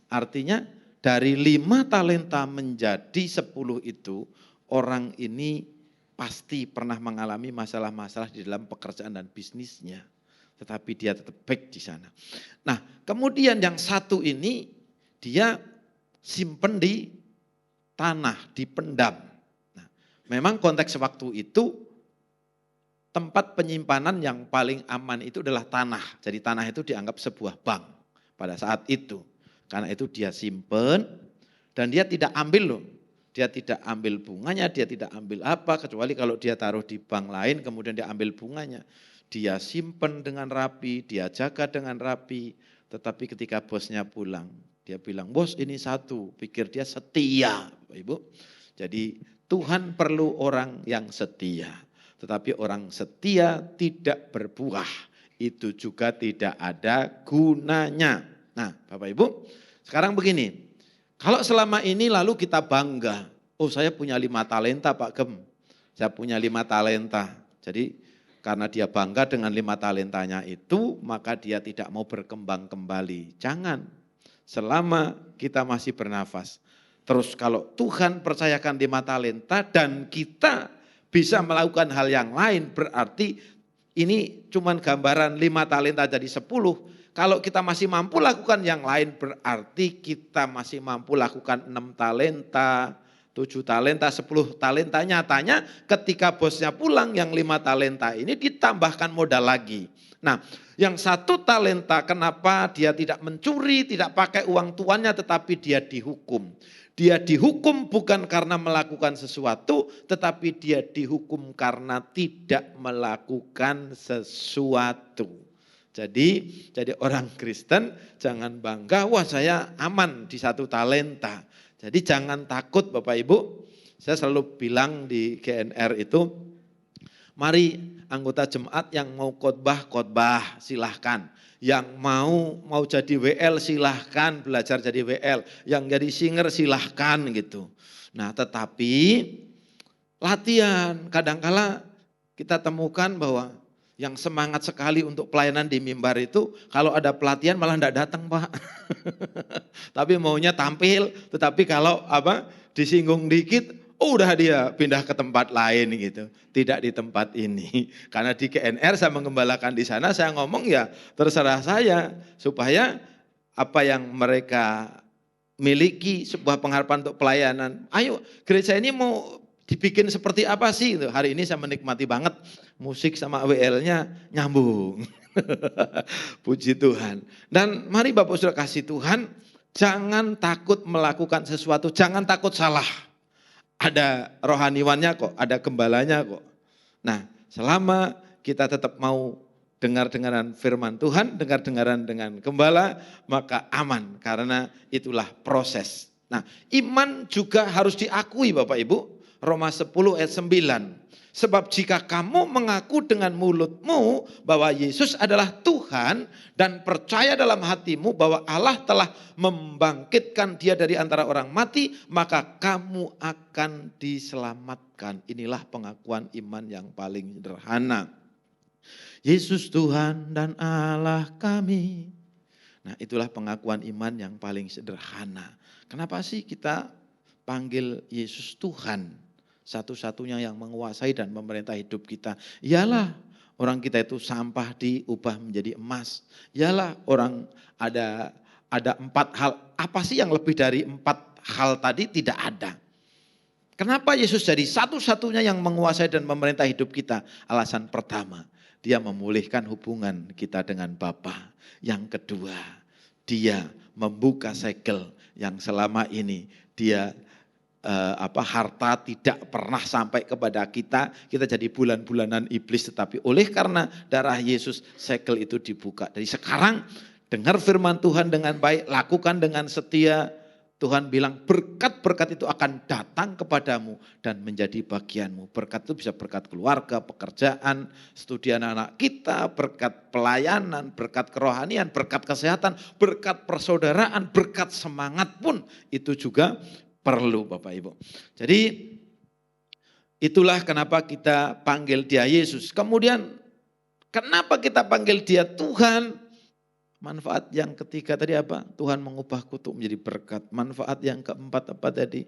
Artinya dari 5 talenta menjadi 10 itu, orang ini pasti pernah mengalami masalah-masalah di dalam pekerjaan dan bisnisnya. Tetapi dia tetap baik di sana. Nah kemudian yang 1 ini dia simpen di tanah, dipendam. Nah, memang konteks waktu itu tempat penyimpanan yang paling aman itu adalah tanah. Jadi tanah itu dianggap sebuah bank pada saat itu. Karena itu dia simpen dan dia tidak ambil loh. Dia tidak ambil bunganya, dia tidak ambil apa, kecuali kalau dia taruh di bank lain kemudian dia ambil bunganya. Dia simpen dengan rapi, dia jaga dengan rapi. Tetapi ketika bosnya pulang, dia bilang, bos ini 1, pikir dia setia. Ibu. Jadi Tuhan perlu orang yang setia. Tetapi orang setia tidak berbuah. Itu juga tidak ada gunanya. Nah Bapak Ibu, sekarang begini. Kalau selama ini lalu kita bangga. Oh saya punya 5 talenta Pak Gem. Saya punya 5 talenta. Jadi karena dia bangga dengan 5 talentanya itu, maka dia tidak mau berkembang kembali. Jangan. Selama kita masih bernafas. Terus kalau Tuhan percayakan 5 talenta dan kita bisa melakukan hal yang lain, berarti ini cuman gambaran 5 talenta jadi 10. Kalau kita masih mampu lakukan yang lain, berarti kita masih mampu lakukan 6 talenta, 7 talenta, 10 talenta. Nyatanya ketika bosnya pulang yang 5 talenta ini ditambahkan modal lagi. Nah yang 1 talenta kenapa dia tidak mencuri, tidak pakai uang tuannya tetapi dia dihukum. Dia dihukum bukan karena melakukan sesuatu, tetapi dia dihukum karena tidak melakukan sesuatu. Jadi orang Kristen jangan bangga, wah saya aman di 1 talenta. Jadi jangan takut Bapak Ibu, saya selalu bilang di GNR itu, mari anggota jemaat yang mau khotbah silahkan. Yang mau jadi WL silahkan belajar jadi WL. Yang jadi singer silahkan gitu. Nah tetapi latihan kadangkala kita temukan bahwa yang semangat sekali untuk pelayanan di mimbar itu kalau ada pelatihan malah enggak datang Pak. Tapi maunya tampil, tetapi kalau disinggung dikit, udah dia pindah ke tempat lain gitu. Tidak di tempat ini. Karena di GNR saya mengembalakan di sana, saya ngomong ya terserah saya. Supaya apa yang mereka miliki, sebuah pengharapan untuk pelayanan. Ayo gereja ini mau dibikin seperti apa sih? Hari ini saya menikmati banget musik sama WL-nya nyambung. Puji Tuhan. Dan mari Bapak Saudara kasih Tuhan, jangan takut melakukan sesuatu, jangan takut salah. Ada rohaniwannya kok, ada gembalanya kok. Nah, selama kita tetap mau dengar-dengaran firman Tuhan, dengar-dengaran dengan gembala, maka aman karena itulah proses. Nah, iman juga harus diakui Bapak Ibu. Roma 10 ayat 9. Sebab jika kamu mengaku dengan mulutmu bahwa Yesus adalah Tuhan dan percaya dalam hatimu bahwa Allah telah membangkitkan dia dari antara orang mati, maka kamu akan diselamatkan. Inilah pengakuan iman yang paling sederhana. Yesus Tuhan dan Allah kami. Nah itulah pengakuan iman yang paling sederhana. Kenapa sih kita panggil Yesus Tuhan? Satu-satunya yang menguasai dan memerintah hidup kita. Iyalah orang kita itu sampah diubah menjadi emas. Iyalah orang ada 4 hal. Apa sih yang lebih dari 4 hal tadi? Tidak ada. Kenapa Yesus jadi satu-satunya yang menguasai dan memerintah hidup kita? Alasan pertama, dia memulihkan hubungan kita dengan Bapa. Yang kedua, dia membuka segel yang selama ini dia harta tidak pernah sampai kepada kita jadi bulan-bulanan iblis, tetapi oleh karena darah Yesus segel itu dibuka. Jadi sekarang dengar firman Tuhan dengan baik, lakukan dengan setia. Tuhan bilang berkat-berkat itu akan datang kepadamu dan menjadi bagianmu. Berkat itu bisa berkat keluarga, pekerjaan, studi anak-anak kita, berkat pelayanan, berkat kerohanian, berkat kesehatan, berkat persaudaraan, berkat semangat pun itu juga perlu Bapak Ibu. Jadi itulah kenapa kita panggil dia Yesus. Kemudian kenapa kita panggil dia Tuhan? Manfaat yang ketiga tadi apa? Tuhan mengubah kutuk menjadi berkat. Manfaat yang keempat apa tadi?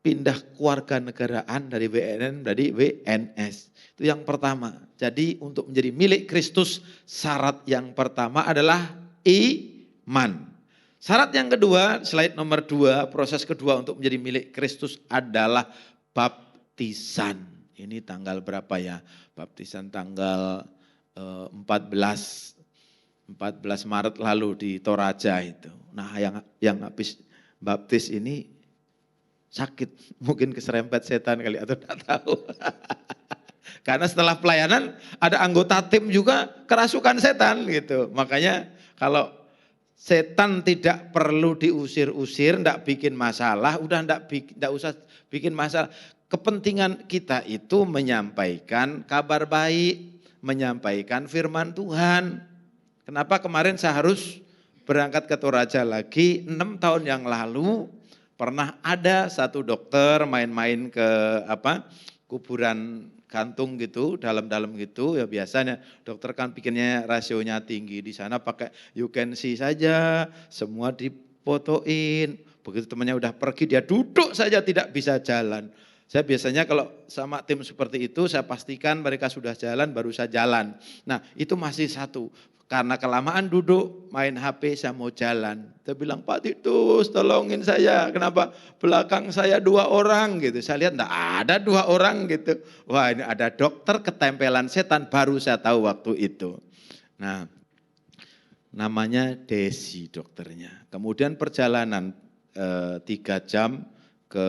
Pindah keluarga negaraan dari WNN dari WNS. Itu yang pertama. Jadi untuk menjadi milik Kristus, syarat yang pertama adalah iman. Syarat yang kedua, slide nomor 2, proses kedua untuk menjadi milik Kristus adalah baptisan. Ini tanggal berapa ya? Baptisan tanggal 14 Maret lalu di Toraja itu. Nah yang habis baptis ini sakit, mungkin keserempet setan kali atau tidak tahu. Karena setelah pelayanan ada anggota tim juga kerasukan setan gitu. Makanya kalau setan tidak perlu diusir-usir, tidak bikin masalah, udah tidak usah bikin masalah. Kepentingan kita itu menyampaikan kabar baik, menyampaikan firman Tuhan. Kenapa kemarin saya harus berangkat ke Toraja lagi? 6 tahun yang lalu pernah ada satu dokter main-main ke kuburan gantung gitu, dalam-dalam gitu. Ya biasanya dokter kan bikinnya rasionya tinggi, di sana pakai you can see saja, semua difotoin. Begitu temannya udah pergi, dia duduk saja tidak bisa jalan. Saya biasanya kalau sama tim seperti itu, saya pastikan mereka sudah jalan, baru saya jalan. Nah itu masih satu. Karena kelamaan duduk, main HP, saya mau jalan. Saya bilang, Pak Titus tolongin saya. Kenapa? Belakang saya 2 orang gitu. Saya lihat enggak ada 2 orang gitu. Wah ini ada dokter ketempelan setan, baru saya tahu waktu itu. Nah namanya Desi dokternya. Kemudian perjalanan 3 jam ke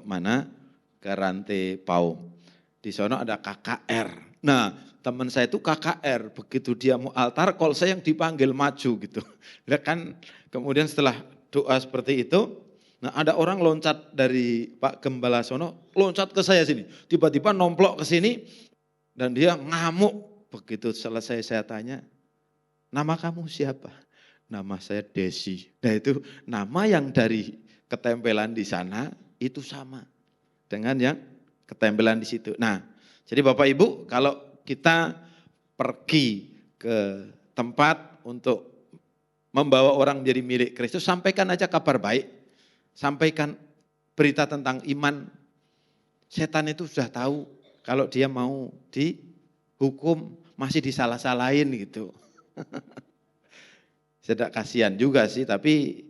mana? Ke Rantai Paum. Di sana ada KKR. Nah teman saya itu KKR, begitu dia mau altar call saya yang dipanggil maju gitu. Ya kan kemudian setelah doa seperti itu, nah ada orang loncat dari Pak Gembala sono, loncat ke saya sini. Tiba-tiba nomplok ke sini dan dia ngamuk. Begitu selesai saya tanya, nama kamu siapa? Nama saya Desi. Nah itu nama yang dari ketempelan di sana itu sama dengan yang ketempelan di situ. Nah jadi Bapak Ibu kalau kita pergi ke tempat untuk membawa orang menjadi milik Kristus, sampaikan aja kabar baik, sampaikan berita tentang iman. Setan itu sudah tahu kalau dia mau dihukum masih disalah-salahin gitu. Tidak kasihan juga sih, tapi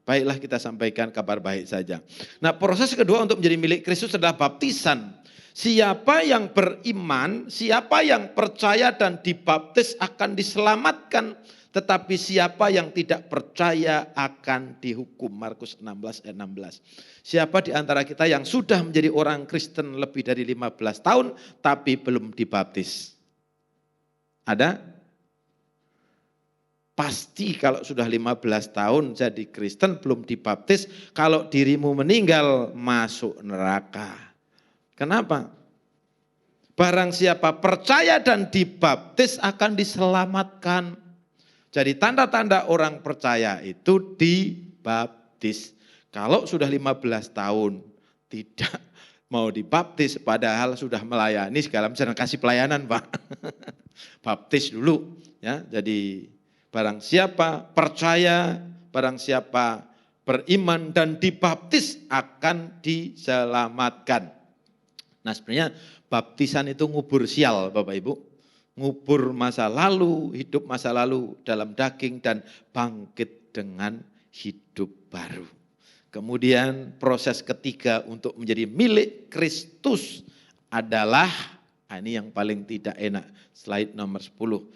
baiklah kita sampaikan kabar baik saja. Nah proses kedua untuk menjadi milik Kristus adalah baptisan. Siapa yang beriman, siapa yang percaya dan dibaptis akan diselamatkan. Tetapi siapa yang tidak percaya akan dihukum. Markus 16 ayat 16. Siapa di antara kita yang sudah menjadi orang Kristen lebih dari 15 tahun tapi belum dibaptis? Ada? Pasti kalau sudah 15 tahun jadi Kristen belum dibaptis, kalau dirimu meninggal masuk neraka. Kenapa? Barang siapa percaya dan dibaptis akan diselamatkan. Jadi tanda-tanda orang percaya itu dibaptis. Kalau sudah 15 tahun tidak mau dibaptis padahal sudah melayani segala macam, kasih pelayanan Pak. Baptis dulu ya. Jadi barang siapa percaya, barang siapa beriman dan dibaptis akan diselamatkan. Nah sebenarnya baptisan itu ngubur sial Bapak Ibu. Ngubur masa lalu, hidup masa lalu dalam daging dan bangkit dengan hidup baru. Kemudian proses ketiga untuk menjadi milik Kristus adalah, ini yang paling tidak enak, slide nomor 10.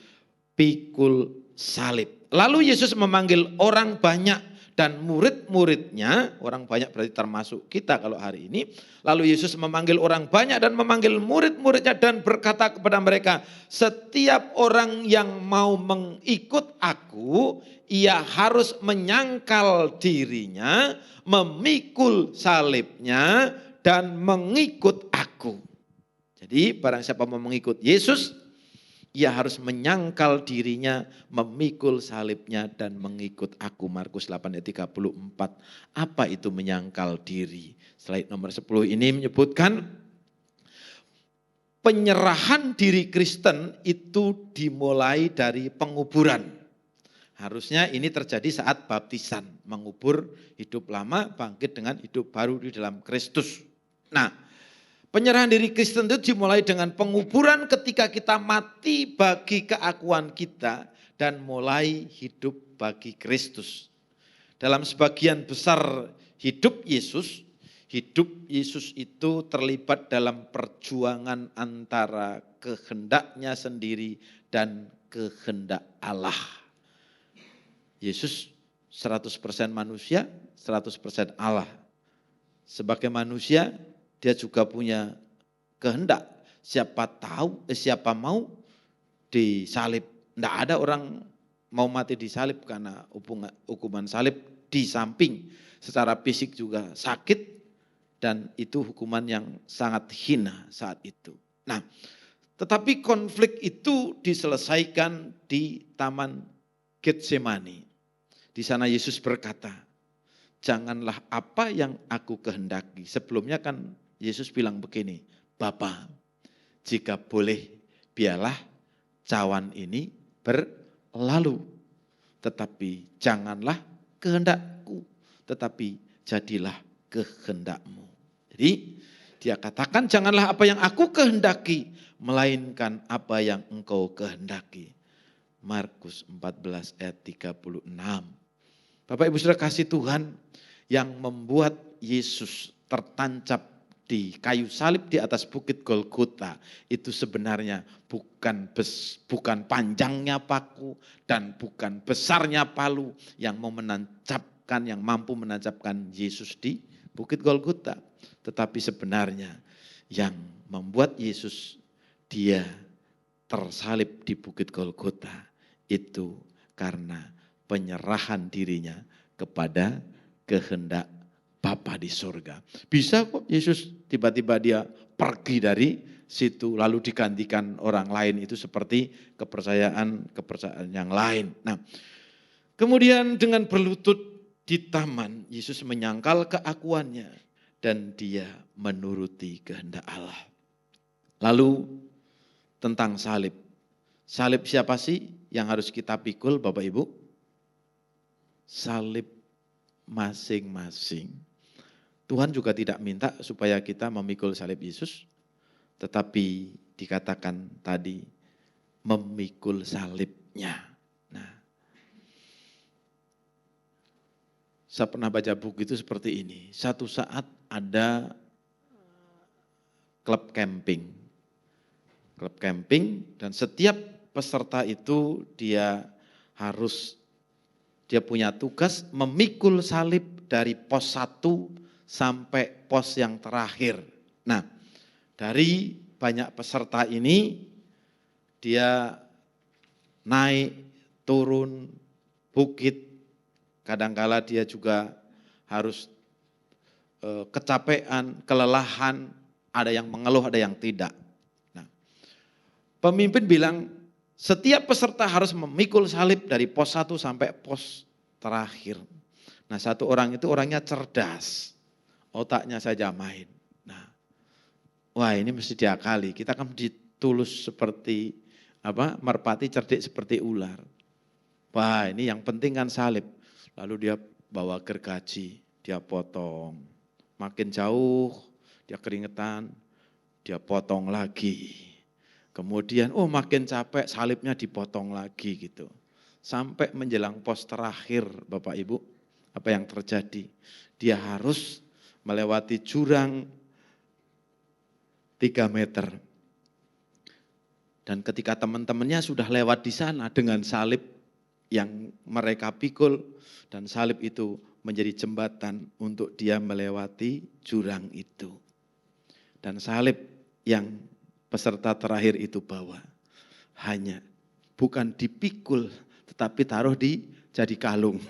Pikul salib. Lalu Yesus memanggil orang banyak dan murid-muridnya, orang banyak berarti termasuk kita kalau hari ini. Lalu Yesus memanggil orang banyak dan memanggil murid-muridnya dan berkata kepada mereka, setiap orang yang mau mengikut aku, ia harus menyangkal dirinya, memikul salibnya, dan mengikut aku. Jadi barang siapa mau mengikut Yesus, ia harus menyangkal dirinya, memikul salibnya, dan mengikut aku. Markus 8 ayat 34. Apa itu menyangkal diri? Slide nomor 10 ini menyebutkan penyerahan diri Kristen itu dimulai dari penguburan. Harusnya ini terjadi saat baptisan, mengubur hidup lama, bangkit dengan hidup baru di dalam Kristus. Nah, penyerahan diri Kristen itu dimulai dengan penguburan ketika kita mati bagi keakuan kita dan mulai hidup bagi Kristus. Dalam sebagian besar hidup Yesus itu terlibat dalam perjuangan antara kehendaknya sendiri dan kehendak Allah. Yesus 100% manusia, 100% Allah. Sebagai manusia, dia juga punya kehendak. Siapa mau disalib. Tidak ada orang mau mati disalib karena hukuman salib di samping secara fisik juga sakit dan itu hukuman yang sangat hina saat itu. Nah, tetapi konflik itu diselesaikan di Taman Getsemani. Di sana Yesus berkata, janganlah apa yang aku kehendaki. Sebelumnya kan Yesus bilang begini, Bapa, jika boleh biarlah cawan ini berlalu. Tetapi janganlah kehendakku, tetapi jadilah kehendakmu. Jadi dia katakan janganlah apa yang aku kehendaki, melainkan apa yang engkau kehendaki. Markus 14 ayat 36. Bapak Ibu Saudara kasih Tuhan, yang membuat Yesus tertancap di kayu salib di atas bukit Golgota itu sebenarnya bukan panjangnya paku dan bukan besarnya palu yang mampu menancapkan Yesus di bukit Golgota, tetapi sebenarnya yang membuat Yesus dia tersalib di bukit Golgota itu karena penyerahan dirinya kepada kehendak Bapa di surga. Bisa kok Yesus tiba-tiba dia pergi dari situ lalu digantikan orang lain, itu seperti kepercayaan yang lain. Nah, kemudian dengan berlutut di taman, Yesus menyangkal keakuannya dan dia menuruti kehendak Allah. Lalu tentang salib. Salib siapa sih yang harus kita pikul Bapak Ibu? Salib masing-masing. Tuhan juga tidak minta supaya kita memikul salib Yesus, tetapi dikatakan tadi memikul salibnya. Nah, saya pernah baca buku itu seperti ini. Satu saat ada klub camping dan setiap peserta itu dia punya tugas memikul salib dari pos 1 sampai pos yang terakhir. Nah, dari banyak peserta ini dia naik, turun bukit, kadangkala dia juga harus kecapean, kelelahan, ada yang mengeluh, ada yang tidak. Nah, pemimpin bilang setiap peserta harus memikul salib dari pos 1 sampai pos terakhir. Nah, satu orang itu orangnya cerdas, otaknya saja main. Nah, wah ini mesti diakali. Kita kan ditulus seperti merpati, cerdik seperti ular. Wah ini yang penting kan salib. Lalu dia bawa gergaji, dia potong. Makin jauh dia keringetan, dia potong lagi. Kemudian makin capek salibnya dipotong lagi gitu. Sampai menjelang pos terakhir Bapak Ibu, apa yang terjadi? Dia harus melewati jurang 3 meter. Dan ketika teman-temannya sudah lewat di sana dengan salib yang mereka pikul dan salib itu menjadi jembatan untuk dia melewati jurang itu. Dan salib yang peserta terakhir itu bawa hanya bukan dipikul tetapi taruh jadi kalung.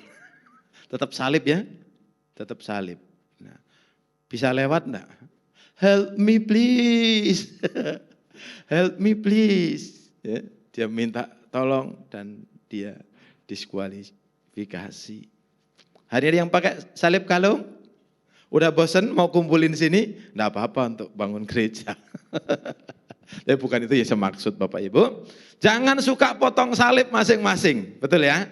Tetap salib ya, tetap salib. Nah, bisa lewat enggak? Help me please, help me please. Ya, dia minta tolong dan dia diskualifikasi. Hari ini yang pakai salib kalung, udah bosen mau kumpulin sini, enggak apa-apa untuk bangun gereja. Tapi bukan itu yang saya maksud Bapak Ibu. Jangan suka potong salib masing-masing, betul ya?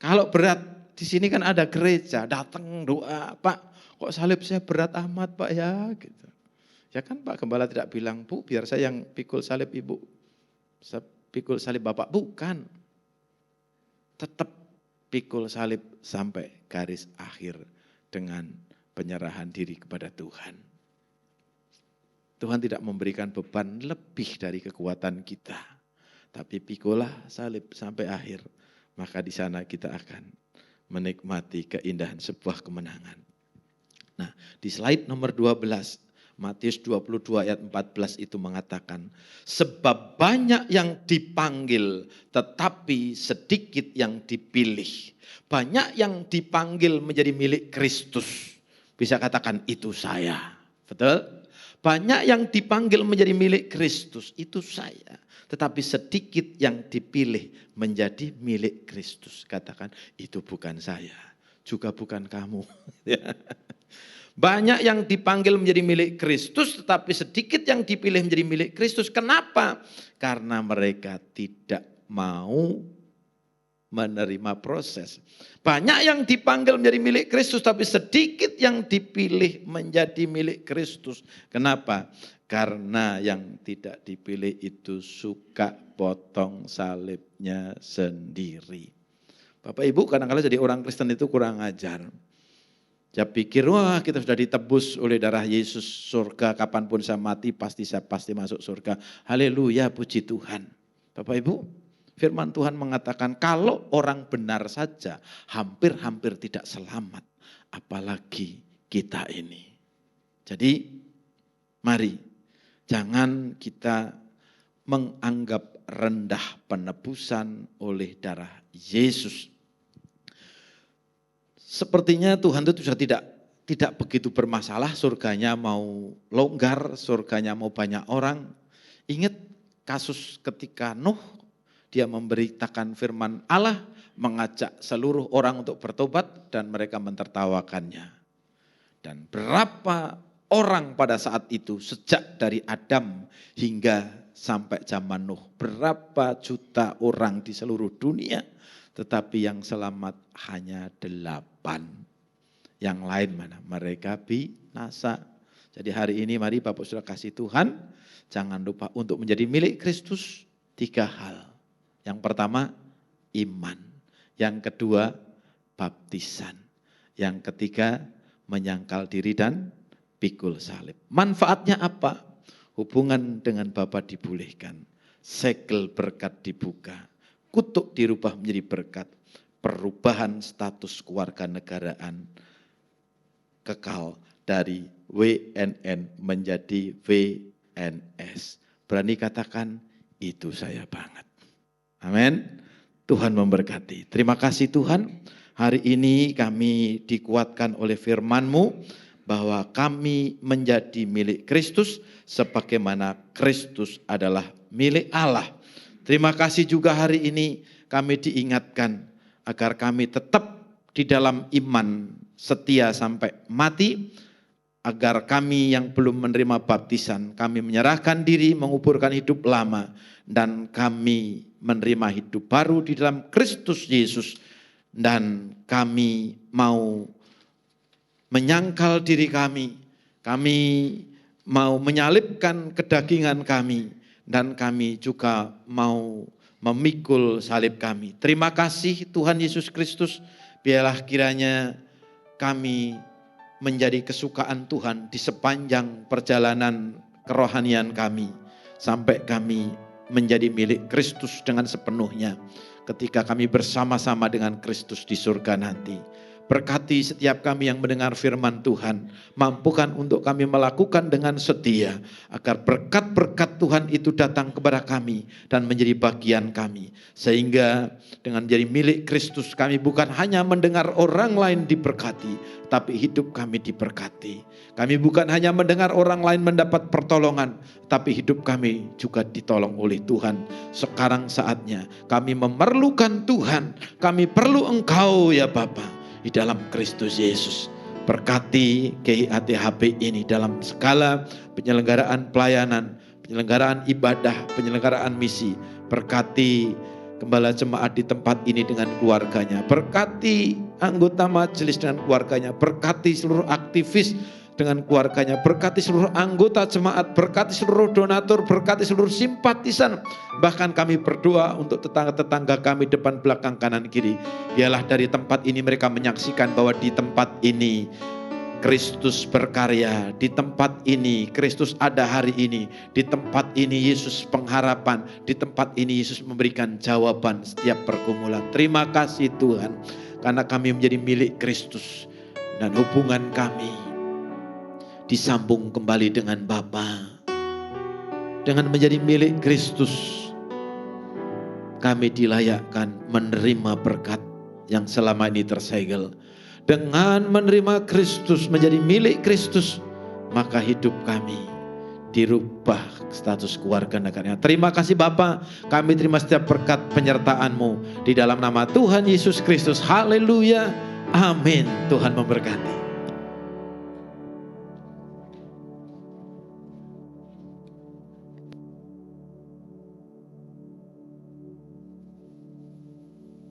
Kalau berat, di sini kan ada gereja, datang doa, Pak, kok salib saya berat amat Pak ya? Gitu. Ya kan Pak Gembala tidak bilang, Bu biar saya yang pikul salib Ibu, pikul salib Bapak, bukan. Tetap pikul salib sampai garis akhir dengan penyerahan diri kepada Tuhan. Tuhan tidak memberikan beban lebih dari kekuatan kita. Tapi pikulah salib sampai akhir. Maka di sana kita akan menikmati keindahan sebuah kemenangan. Nah, di slide nomor 12, Matius 22 ayat 14 itu mengatakan, sebab banyak yang dipanggil tetapi sedikit yang dipilih. Banyak yang dipanggil menjadi milik Kristus. Bisa katakan itu saya. Betul? Banyak yang dipanggil menjadi milik Kristus, itu saya. Tetapi sedikit yang dipilih menjadi milik Kristus. Katakan, itu bukan saya, juga bukan kamu. Banyak yang dipanggil menjadi milik Kristus, tetapi sedikit yang dipilih menjadi milik Kristus. Kenapa? Karena mereka tidak mau menerima proses. Banyak yang dipanggil menjadi milik Kristus, tapi sedikit yang dipilih menjadi milik Kristus. Kenapa? Karena yang tidak dipilih itu suka potong salibnya sendiri. Bapak Ibu kadang-kadang jadi orang Kristen itu kurang ajar. Dia pikir, wah kita sudah ditebus oleh darah Yesus, surga kapanpun saya mati pasti masuk surga. Haleluya, puji Tuhan. Bapak Ibu, firman Tuhan mengatakan kalau orang benar saja hampir-hampir tidak selamat. Apalagi kita ini. Jadi mari jangan kita menganggap rendah penebusan oleh darah Yesus. Sepertinya Tuhan itu sudah tidak begitu bermasalah, surganya mau longgar, surganya mau banyak orang. Ingat kasus ketika Nuh, dia memberitakan firman Allah, mengajak seluruh orang untuk bertobat dan mereka mentertawakannya. Dan berapa orang pada saat itu, sejak dari Adam hingga sampai zaman Nuh, berapa juta orang di seluruh dunia, tetapi yang selamat hanya 8. Yang lain mana? Mereka binasa. Jadi hari ini mari Bapak Saudara kasih Tuhan, jangan lupa untuk menjadi milik Kristus 3 hal. Yang pertama, iman. Yang kedua, baptisan. Yang ketiga, menyangkal diri dan pikul salib. Manfaatnya apa? Hubungan dengan Bapa dibolehkan. Segel berkat dibuka. Kutuk dirubah menjadi berkat. Perubahan status kewarganegaraan kekal dari WNN menjadi WNS. Berani katakan, itu saya banget. Amin. Tuhan memberkati. Terima kasih Tuhan. Hari ini kami dikuatkan oleh firman-Mu bahwa kami menjadi milik Kristus sebagaimana Kristus adalah milik Allah. Terima kasih juga hari ini kami diingatkan agar kami tetap di dalam iman setia sampai mati, agar kami yang belum menerima baptisan, kami menyerahkan diri, menguburkan hidup lama, dan kami menerima hidup baru di dalam Kristus Yesus, dan kami mau menyangkal diri kami mau menyalibkan kedagingan kami, dan kami juga mau memikul salib kami. Terima kasih Tuhan Yesus Kristus, biarlah kiranya kami menjadi kesukaan Tuhan di sepanjang perjalanan kerohanian kami, sampai kami menjadi milik Kristus dengan sepenuhnya. ketika kami bersama-sama dengan Kristus di surga nanti. Berkati setiap kami yang mendengar firman Tuhan, mampukan untuk kami melakukan dengan setia, agar berkat-berkat Tuhan itu datang kepada kami dan menjadi bagian kami. Sehingga dengan menjadi milik Kristus, kami bukan hanya mendengar orang lain diberkati, tapi hidup kami diberkati. Kami bukan hanya mendengar orang lain mendapat pertolongan, tapi hidup kami juga ditolong oleh Tuhan. Sekarang saatnya kami memerlukan Tuhan, kami perlu Engkau ya Bapa. Di dalam Kristus Yesus, berkati GIATHP ini dalam segala penyelenggaraan pelayanan, penyelenggaraan ibadah, penyelenggaraan misi. Berkati gembala jemaat di tempat ini dengan keluarganya, berkati anggota majelis dengan keluarganya, berkati seluruh aktivis dengan keluarganya, berkati seluruh anggota jemaat, berkati seluruh donatur, berkati seluruh simpatisan. Bahkan kami berdoa untuk tetangga-tetangga kami depan, belakang, kanan, kiri. Biarlah dari tempat ini mereka menyaksikan bahwa di tempat ini Kristus berkarya, di tempat ini Kristus ada hari ini, di tempat ini Yesus pengharapan, di tempat ini Yesus memberikan jawaban setiap pergumulan. Terima kasih Tuhan, karena kami menjadi milik Kristus dan hubungan kami disambung kembali dengan Bapa. Dengan menjadi milik Kristus, kami dilayakkan menerima berkat yang selama ini tersegel. Dengan menerima Kristus, menjadi milik Kristus, maka hidup kami dirubah status keluarga negaranya. Terima kasih Bapa, kami terima setiap berkat penyertaan-Mu di dalam nama Tuhan Yesus Kristus. Haleluya, amin. Tuhan memberkati.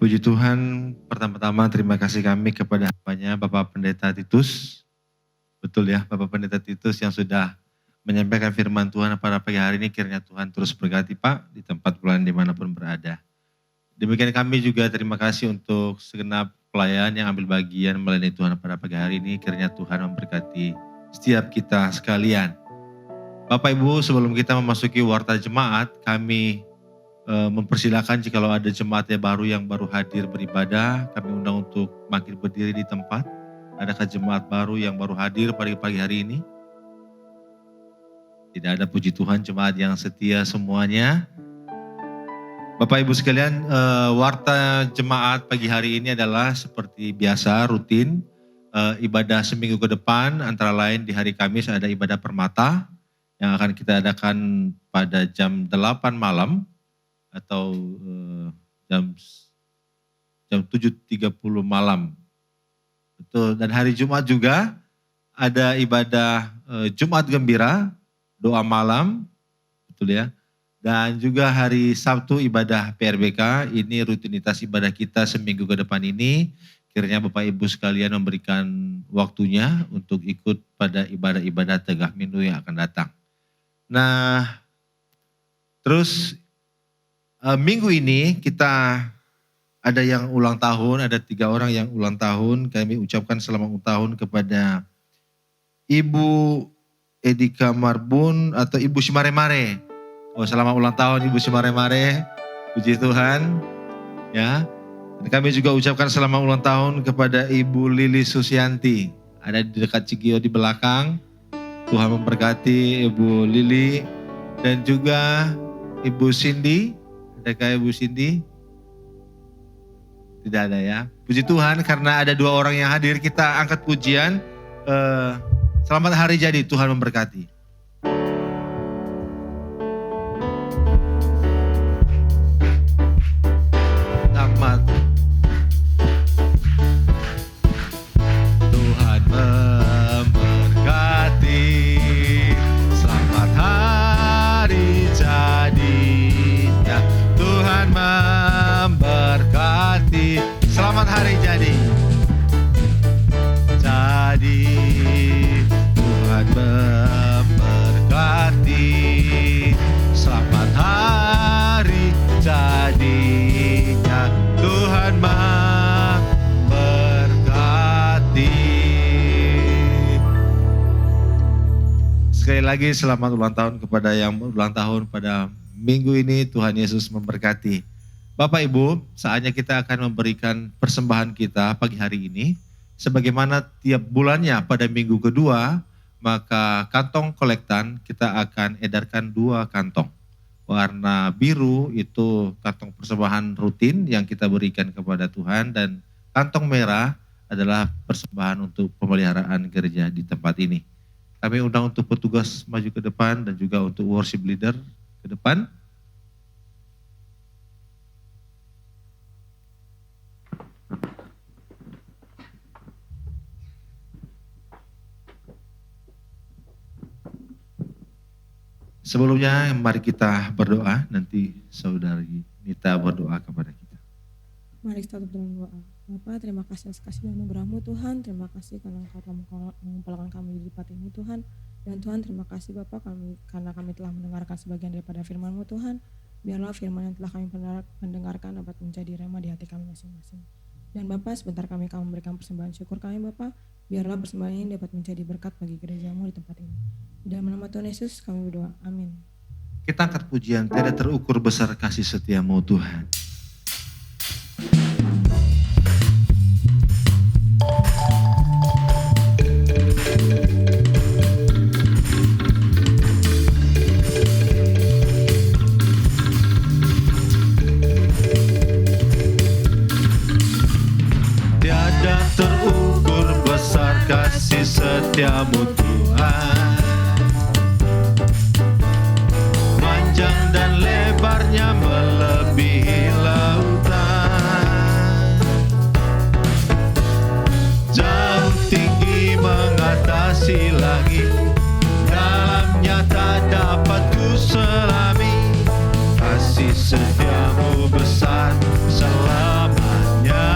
Puji Tuhan, pertama-tama terima kasih kami kepada hambanya Bapak Pendeta Titus. Betul ya, Bapak Pendeta Titus yang sudah menyampaikan firman Tuhan pada pagi hari ini. Kiranya Tuhan terus berkati Pak di tempat pelayanan dimanapun berada. Demikian kami juga terima kasih untuk segenap pelayan yang ambil bagian melayani Tuhan pada pagi hari ini. Kiranya Tuhan memberkati setiap kita sekalian. Bapak Ibu, sebelum kita memasuki warta jemaat, kami mempersilakan jikalau ada jemaat yang baru hadir beribadah, kami undang untuk makin berdiri di tempat. Adakah jemaat baru yang baru hadir pada pagi hari ini? Tidak ada, puji Tuhan, jemaat yang setia semuanya. Bapak Ibu sekalian, warta jemaat pagi hari ini adalah seperti biasa rutin, ibadah seminggu ke depan, antara lain di hari Kamis ada ibadah permata yang akan kita adakan pada jam 8 malam. Atau jam 7.30 malam. Betul. Dan hari Jumat juga ada ibadah Jumat Gembira, doa malam, betul ya. Dan juga hari Sabtu ibadah PRBK, ini rutinitas ibadah kita seminggu ke depan ini. Kiranya Bapak Ibu sekalian memberikan waktunya untuk ikut pada ibadah-ibadah Tegah Mindu yang akan datang. Nah, terus minggu ini kita ada yang ulang tahun, ada 3 orang yang ulang tahun. Kami ucapkan selamat ulang tahun kepada Ibu Edika Marbun atau Ibu Simaremare. Oh, selamat ulang tahun Ibu Simaremare, puji Tuhan. Ya, dan kami juga ucapkan selamat ulang tahun kepada Ibu Lili Susianti. Ada di dekat Cikio di belakang. Tuhan memberkati Ibu Lili dan juga Ibu Cindy. Adakah Ibu Cindy? Tidak ada ya. Puji Tuhan, karena ada 2 orang yang hadir, kita angkat pujian. Selamat hari jadi, Tuhan memberkati. Selamat. Tuhan memberkati. Selamat hari jadi. Tuhan memberkati. Selamat hari jadi. Jadi Tuhan memberkati. Selamat hari jadinya. Tuhan memberkati. Sekali lagi selamat ulang tahun kepada yang ulang tahun pada minggu ini. Tuhan Yesus memberkati. Bapak Ibu, saatnya kita akan memberikan persembahan kita pagi hari ini. Sebagaimana tiap bulannya pada minggu kedua, maka kantong kolektan kita akan edarkan 2 kantong. Warna biru itu kantong persembahan rutin yang kita berikan kepada Tuhan, dan kantong merah adalah persembahan untuk pemeliharaan gereja di tempat ini. Kami undang untuk petugas maju ke depan dan juga untuk worship leader ke depan. Sebelumnya mari kita berdoa, nanti saudari Nita berdoa kepada kita. Mari kita berdoa. Bapa, terima kasih atas kasih dan anugerah-Mu Tuhan. Terima kasih karena Engkau telah mengumpulkan kami di tempat ini Tuhan. Dan Tuhan, terima kasih Bapa karena kami telah mendengarkan sebagian daripada firman-Mu Tuhan. Biarlah firman yang telah kami mendengarkan dapat menjadi rema di hati kami masing-masing. Dan Bapa, sebentar kami akan memberikan persembahan syukur kami Bapa. Biarlah persembahan ini dapat menjadi berkat bagi gereja-Mu di tempat ini. Di dalam nama Tuhan Yesus kami berdoa. Amin. Kita angkat pujian, tidak terukur besar kasih setia-Mu Tuhan. Tiada terukur besar kasih setia-Mu Tuhan. Panjang dan lebarnya melebihi lautan, jauh tinggi mengatasi langit, dalamnya tak dapat ku selami. Kasih setia-Mu besar selamanya.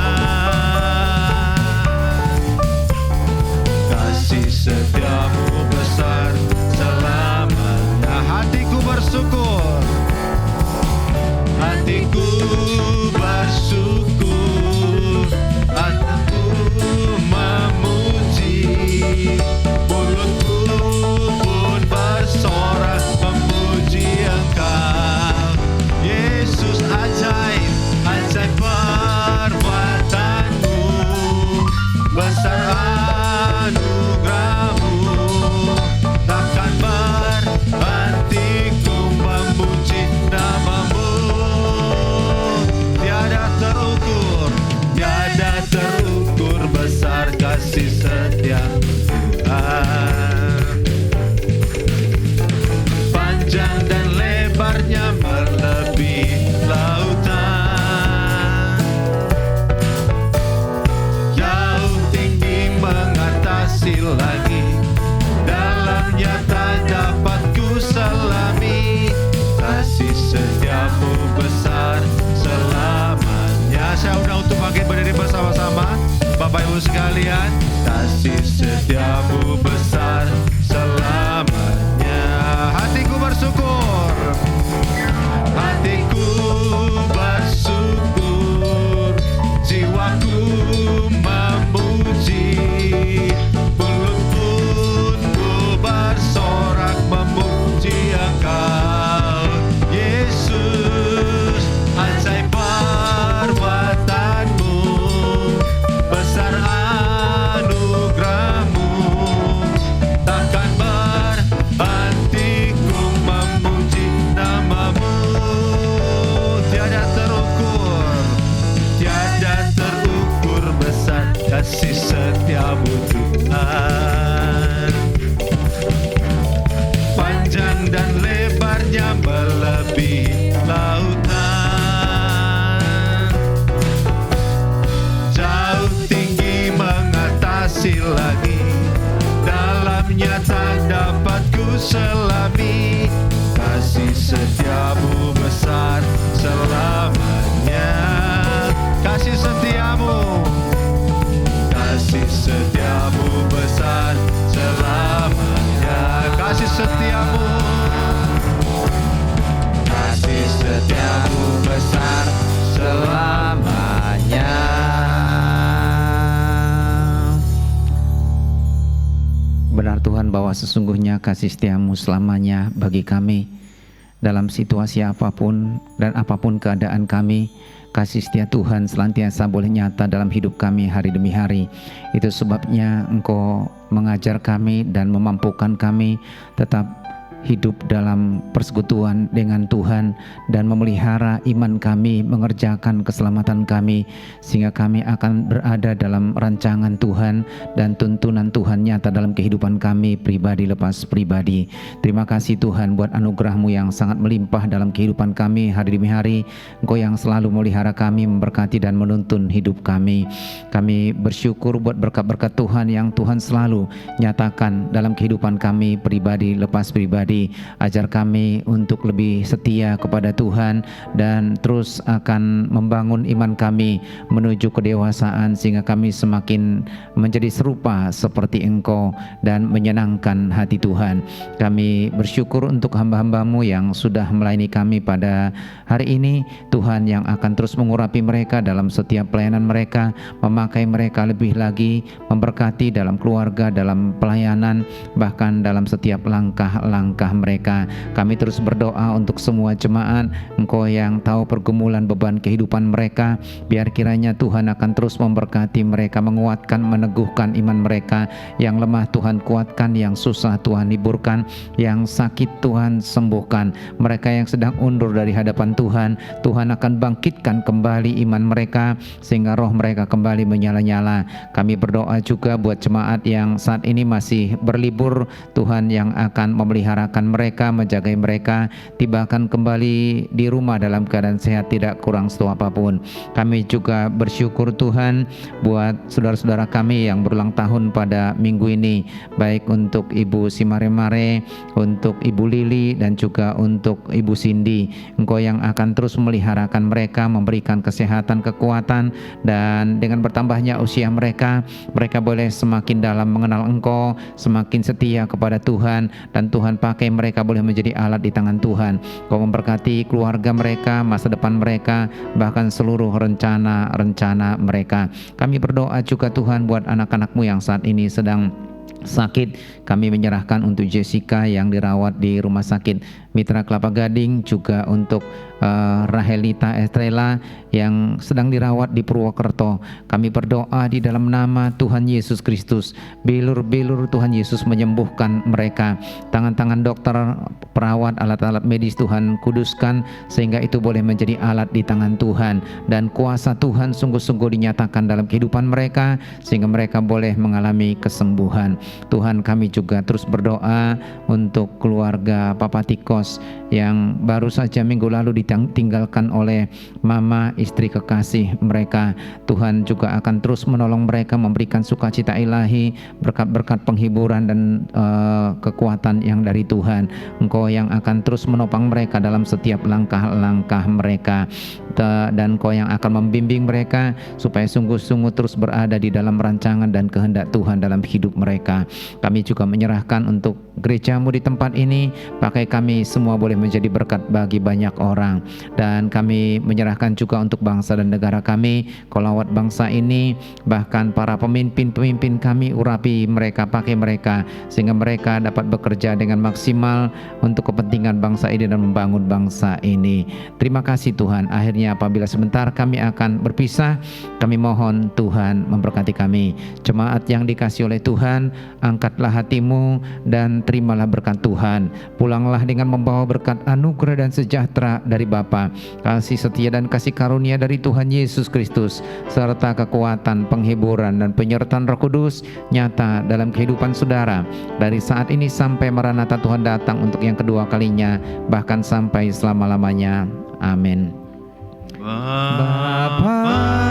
Kasih setia-Mu besar selamanya. Hatiku bersyukur, hatiku bersyukur, hatiku memuji, mulutku pun bersorak memuji Engkau. Yesus, ajaib, ajaib perbuatan-Mu, besar anugerah-Mu, takkan berhenti ku memuji nama-Mu. Tiada terukur besar kasih setia Tuhan. Panjang dan lebarnya melebihi lautan, jauh tinggi mengatasi langit, dalamnya tak dapat ku selami. Kasih setia-Mu besar selamanya. Saya undang untuk bangkit berdiri bersama-sama, Bapak Ibu sekalian. Kasih setia-Mu besar selamanya. Hatiku bersyukur, hatiku bersyukur, jiwaku memuji, mulut pun ku bersorak memuji Engkau. Yesus, ajaib perbuatan-Mu, besar anugerah-Mu, takkan berhenti ku memuji nama-Mu. Tiada terukur besar kasih setia-Mu Tuhan. Panjang dan lebarnya melebihi lautan, jauh tinggi mengatasi langit, dalamnya tak dapat ku selami. Kasih setia-Mu besar selamanya. Kasih setia-Mu, kasih setia-Mu besar selamanya. Kasih setia-Mu, kasih setia-Mu besar selamanya. Benar Tuhan bahwa sesungguhnya kasih setia-Mu selamanya bagi kami. dalam situasi apapun dan apapun keadaan kami. Kasih setia Tuhan senantiasa boleh nyata dalam hidup kami hari demi hari. Itu sebabnya Engkau mengajar kami dan memampukan kami tetap hidup dalam persekutuan dengan Tuhan dan memelihara iman kami, mengerjakan keselamatan kami, sehingga kami akan berada dalam rancangan Tuhan dan tuntunan Tuhan nyata dalam kehidupan kami pribadi lepas pribadi. Terima kasih Tuhan buat anugerah-Mu yang sangat melimpah dalam kehidupan kami hari demi hari. Engkau yang selalu memelihara kami, memberkati dan menuntun hidup kami. Kami bersyukur buat berkat-berkat Tuhan yang Tuhan selalu nyatakan dalam kehidupan kami pribadi lepas pribadi. Ajar kami untuk lebih setia kepada Tuhan dan terus akan membangun iman kami menuju kedewasaan, sehingga kami semakin menjadi serupa seperti Engkau dan menyenangkan hati Tuhan. Kami bersyukur untuk hamba-hamba-Mu yang sudah melayani kami pada hari ini, Tuhan, yang akan terus mengurapi mereka dalam setiap pelayanan mereka, memakai mereka lebih lagi, memberkati dalam keluarga, dalam pelayanan, bahkan dalam setiap langkah-langkah mereka. Kami terus berdoa untuk semua jemaat, Engkau yang tahu pergumulan beban kehidupan mereka, biar kiranya Tuhan akan terus memberkati mereka, menguatkan, meneguhkan iman mereka. Yang lemah Tuhan kuatkan, yang susah Tuhan hiburkan, yang sakit Tuhan sembuhkan. Mereka yang sedang undur dari hadapan Tuhan, Tuhan akan bangkitkan kembali iman mereka sehingga roh mereka kembali menyala-nyala. Kami berdoa juga buat jemaat yang saat ini masih berlibur, Tuhan yang akan memeliharakan mereka, menjaga mereka, tibakan kembali di rumah dalam keadaan sehat, tidak kurang satu apapun. Kami juga bersyukur Tuhan buat saudara-saudara kami yang berulang tahun pada minggu ini, baik untuk Ibu Simare-Mare, untuk Ibu Lili, dan juga untuk Ibu Cindy. Engkau yang akan terus memeliharakan mereka, memberikan kesehatan, kekuatan, dan dengan bertambahnya usia mereka, mereka boleh semakin dalam mengenal Engkau, semakin setia kepada Tuhan, dan Tuhan pakai mereka boleh menjadi alat di tangan Tuhan. Kau memberkati keluarga mereka, masa depan mereka, bahkan seluruh rencana-rencana mereka. Kami berdoa juga Tuhan buat anak-anak-Mu yang saat ini sedang sakit. Kami menyerahkan untuk Jessica yang dirawat di Rumah Sakit Mitra Kelapa Gading, juga untuk Rahelita Estrella yang sedang dirawat di Purwokerto. Kami berdoa di dalam nama Tuhan Yesus Kristus, bilur-bilur Tuhan Yesus menyembuhkan mereka. Tangan-tangan dokter, perawat, alat-alat medis Tuhan kuduskan sehingga itu boleh menjadi alat di tangan Tuhan, dan kuasa Tuhan sungguh-sungguh dinyatakan dalam kehidupan mereka sehingga mereka boleh mengalami kesembuhan. Tuhan, kami juga terus berdoa untuk keluarga Papa Tikos yang baru saja minggu lalu ditinggalkan oleh mama, istri kekasih mereka. Tuhan juga akan terus menolong mereka, memberikan sukacita ilahi, berkat-berkat penghiburan dan kekuatan yang dari Tuhan. Engkau yang akan terus menopang mereka dalam setiap langkah-langkah mereka, dan Engkau yang akan membimbing mereka supaya sungguh-sungguh terus berada di dalam rancangan dan kehendak Tuhan dalam hidup mereka. Kami juga menyerahkan untuk gereja-Mu di tempat ini, pakai kami semua boleh menjadi berkat bagi banyak orang, dan kami menyerahkan juga untuk bangsa dan negara kami. Kau lawat bangsa ini, bahkan para pemimpin-pemimpin kami, urapi mereka, pakai mereka sehingga mereka dapat bekerja dengan maksimal untuk kepentingan bangsa ini dan membangun bangsa ini. Terima kasih Tuhan. Akhirnya apabila sebentar kami akan berpisah, kami mohon Tuhan memberkati kami. Jemaat yang dikasihi oleh Tuhan, angkatlah hatimu dan terimalah berkat Tuhan. Pulanglah dengan membawa berkat anugerah dan sejahtera dari Bapa, kasih setia dan kasih karunia dari Tuhan Yesus Kristus, serta kekuatan, penghiburan, dan penyertaan Roh Kudus nyata dalam kehidupan saudara dari saat ini sampai Maranatha Tuhan datang untuk yang kedua kalinya, bahkan sampai selama-lamanya. Amin. Bapa